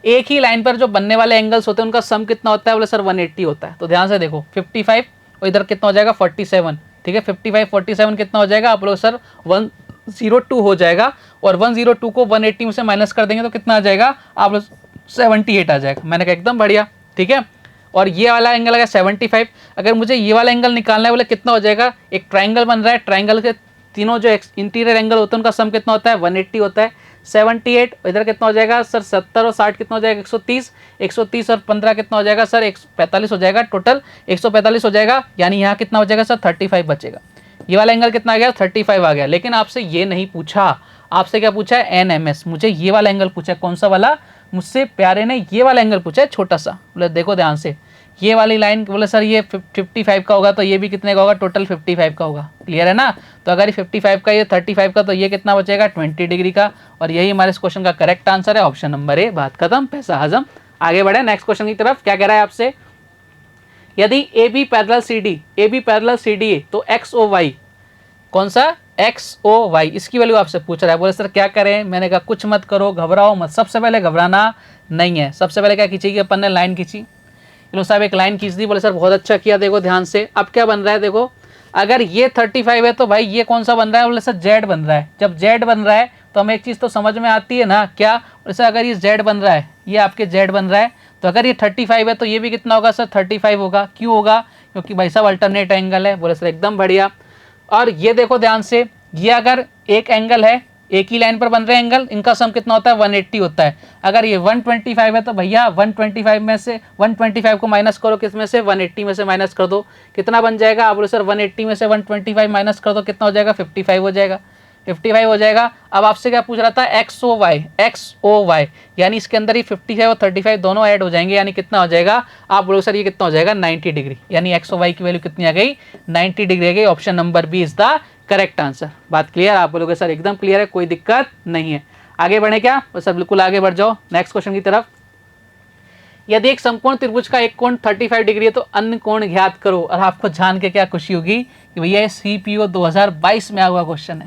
एक ही लाइन पर जो बनने वाले एंगल्स होते हैं उनका सम कितना होता है, बोले सर 180 होता है। तो ध्यान से देखो 55 और इधर कितना हो जाएगा 47, ठीक है 55 47 कितना हो जाएगा, आप लोग सर 102 हो जाएगा, और 102 को 180 में से माइनस कर देंगे तो कितना आ जाएगा, आप लोग 78 आ जाएगा। मैंने कहा एकदम बढ़िया, ठीक है। और ये वाला एंगल है 75, अगर मुझे ये वाला एंगल निकालना है बोले कितना हो जाएगा, एक ट्राइंगल बन रहा है, ट्राइंगल के तीनों जो इंटीरियर एंगल होते हैं उनका सम कितना होता है 180 होता है। 78 इधर कितना हो जाएगा सर 70 और 60 कितना हो जाएगा 130, 130 और 15 कितना हो जाएगा सर 145 हो जाएगा, टोटल 145 हो जाएगा। यानी यहाँ कितना हो जाएगा सर 35 बचेगा। ये वाला एंगल कितना आ गया 35 आ गया। लेकिन आपसे ये नहीं पूछा, आपसे क्या पूछा है एन एम एस, मुझे ये वाला एंगल पूछा है। कौन सा वाला, मुझसे प्यारे ने ये वाला एंगल पूछा है छोटा सा। बोले देखो ध्यान से, ये वाली लाइन बोले सर ये 55 का होगा तो ये भी कितने का होगा, टोटल 55 का होगा। क्लियर है ना। तो अगर ये 55 का, ये 35 का, तो ये कितना बचेगा 20 डिग्री का। और यही हमारे इस क्वेश्चन का करेक्ट आंसर है, ऑप्शन नंबर ए। बात खत्म, पैसा हजम। आगे बढ़े नेक्स्ट क्वेश्चन की तरफ। क्या कह रहा है आपसे, यदि A B parallel C D, A B parallel C D A, तो एक्स ओ वाई, कौन सा एक्स ओ वाई, इसकी वैल्यू आपसे पूछ रहा है। बोले सर क्या करें, मैंने कहा कुछ मत करो, घबराओ मत। सबसे पहले घबराना नहीं है। सबसे पहले क्या खींची कि अपन ने लाइन खींची, लो साहब एक लाइन खींच दी। बोले सर बहुत अच्छा किया। देखो ध्यान से, अब क्या बन रहा है, देखो अगर ये 35 है तो भाई ये कौन सा बन रहा है, बोले सर जेड बन रहा है। जब जेड बन रहा है तो हमें एक चीज़ तो समझ में आती है ना, क्या, बोले सर अगर ये जेड बन रहा है, ये आपके जेड बन रहा है, तो अगर ये 35 है तो ये भी कितना होगा सर 35 होगा। क्यों होगा, क्योंकि भाई साहब अल्टरनेट एंगल है। बोले सर एकदम बढ़िया। और ये देखो ध्यान से, ये अगर एक एंगल है, एक ही लाइन पर बन रहे एंगल, इनका सम कितना होता है 180 होता है। अगर ये 125 है तो भैया 125 में से 125 को माइनस करो, किस में से 180 में से माइनस कर दो, कितना बन जाएगा। आप बोले सर 180 में से 125 माइनस कर दो, कितना हो जाएगा 55 हो जाएगा, 55 हो जाएगा। अब आपसे क्या पूछ रहा था, X O Y, X O Y, यानी इसके अंदर ही 55 और 35 दोनों ऐड हो जाएंगे, यानी कितना हो जाएगा, आप बोलोगे सर ये कितना हो जाएगा 90 डिग्री। यानी एक्स ओ वाई की वैल्यू कितनी आ गई 90 डिग्री आ गई। Option number B is the correct answer. बात क्लियर, आप बोलोगे सर एकदम क्लियर है, कोई दिक्कत नहीं है। आगे बढ़े क्या, तो सर बिल्कुल आगे बढ़ जाओ नेक्स्ट क्वेश्चन की तरफ। यदि एक समकोण त्रिभुज का एक कोण 35 डिग्री है तो अन्य कोण ज्ञात करो। और आपको जान के क्या खुशी होगी कि भैया ये सीपीओ 2022 में आया हुआ क्वेश्चन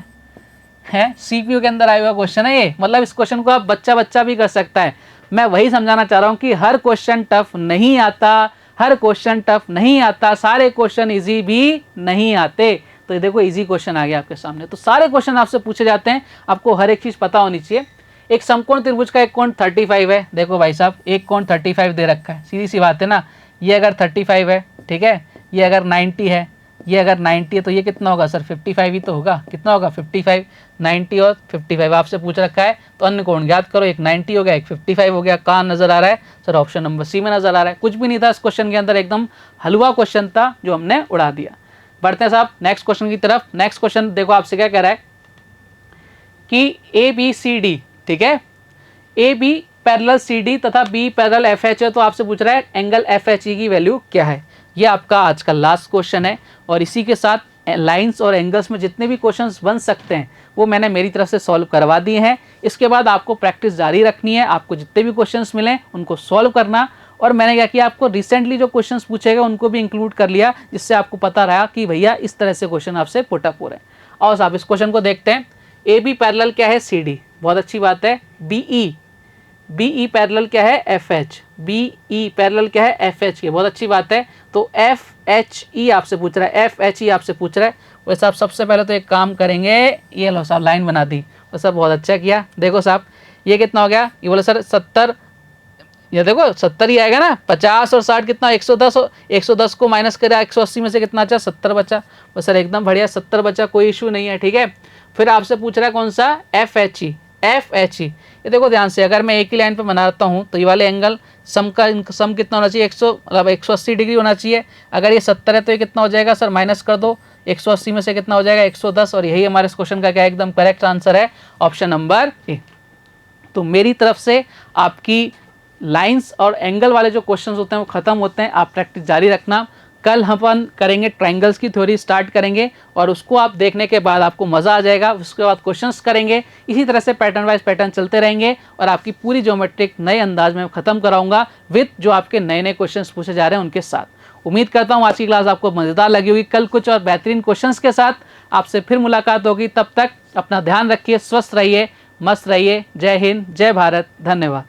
है सीपीओ के अंदर आया हुआ क्वेश्चन है ये। मतलब इस क्वेश्चन को आप बच्चा भी कर सकता है। मैं वही समझाना चाह रहा हूँ कि हर क्वेश्चन टफ नहीं आता, हर क्वेश्चन टफ नहीं आता, सारे क्वेश्चन इजी भी नहीं आते। तो ये देखो इजी क्वेश्चन आ गया आपके सामने। तो सारे क्वेश्चन आपसे पूछे जाते हैं, आपको हर एक चीज़ पता होनी चाहिए। एक समकोण त्रिभुज का एक कोण 35 है। देखो भाई साहब एक कोण 35 दे रखा है, सीधी सी बात है ना। ये अगर 35 है, ठीक है, ये अगर 90 है, ये अगर 90 है, तो ये कितना होगा सर 55 ही तो होगा। कितना होगा 55, 90 और 55 आपसे पूछ रखा है। तो अन्य कोण ज्ञात करो। एक 90 हो गया, एक 55 हो गया। कहाँ नजर आ रहा है सर, ऑप्शन नंबर सी में नजर आ रहा है। कुछ भी नहीं था इस क्वेश्चन के अंदर, एकदम हलवा क्वेश्चन था जो हमने उड़ा दिया। बढ़ते हैं साहब नेक्स्ट क्वेश्चन की तरफ। नेक्स्ट क्वेश्चन देखो आपसे क्या कह रहा है कि ए बी सी डी, ठीक है, A B parallel C D तथा बी पैरेलल एफ एच है। तो आपसे पूछ रहा है एंगल एफ एच ई की वैल्यू क्या है। ये आपका आज का लास्ट क्वेश्चन है। और इसी के साथ लाइंस और एंगल्स में जितने भी क्वेश्चंस बन सकते हैं वो मैंने मेरी तरफ से सॉल्व करवा दिए हैं। इसके बाद आपको प्रैक्टिस जारी रखनी है। आपको जितने भी क्वेश्चंस मिले उनको सॉल्व करना। और मैंने क्या किया, आपको रिसेंटली जो क्वेश्चंस पूछे गए उनको भी इंक्लूड कर लिया, जिससे आपको पता रहा कि भैया इस तरह से क्वेश्चन आपसे पुट अप हो रहे हैं। और साहब इस क्वेश्चन को देखते हैं। ए बी पैरेलल क्या है सी डी, बहुत अच्छी बात है। बी ई पैरेलल क्या है F H, B E parallel क्या है एफ एच की, बहुत अच्छी बात है। तो एफ एच ई आपसे पूछ रहा है, एफ एच ई आपसे पूछ रहा है। वैसे आप सबसे पहले तो एक काम करेंगे, ये लो साहब लाइन बना दी, वो सब बहुत अच्छा किया। देखो साहब ये कितना हो गया, ये बोला सर 70, ये देखो 70 ही आएगा ना, 50 और 60 कितना 110, 110 को माइनस करें 180 में से कितना बचा 70 बचा। बस सर एकदम बढ़िया 70 बचा, कोई इशू नहीं है, ठीक है। फिर आपसे पूछ रहा है कौन सा F H E, F H E, ये देखो ध्यान से, अगर मैं एक ही लाइन पे बनाता हूँ तो ये वाले एंगल सम का सम कितना होना चाहिए 100 मतलब 180 डिग्री होना चाहिए। अगर ये 70 है तो ये कितना हो जाएगा सर, माइनस कर दो 180 में से कितना हो जाएगा 110, और यही हमारे इस क्वेश्चन का क्या एकदम करेक्ट आंसर है, ऑप्शन नंबर ए। तो मेरी तरफ से आपकी लाइंस और एंगल वाले जो क्वेश्चंस होते हैं वो खत्म होते हैं, आप प्रैक्टिस जारी रखना। कल अपन करेंगे ट्रायंगल्स की थ्योरी स्टार्ट करेंगे, और उसको आप देखने के बाद आपको मज़ा आ जाएगा। उसके बाद क्वेश्चंस करेंगे, इसी तरह से पैटर्न वाइज पैटर्न चलते रहेंगे, और आपकी पूरी ज्योमेट्रिक नए अंदाज में ख़त्म कराऊंगा विद जो आपके नए नए क्वेश्चंस पूछे जा रहे हैं उनके साथ। उम्मीद करता हूँ आज की क्लास आपको मज़ेदार लगी होगी। कल कुछ और बेहतरीन क्वेश्चंस के साथ आपसे फिर मुलाकात होगी। तब तक अपना ध्यान रखिए, स्वस्थ रहिए, मस्त रहिए। जय हिंद, जय भारत, धन्यवाद।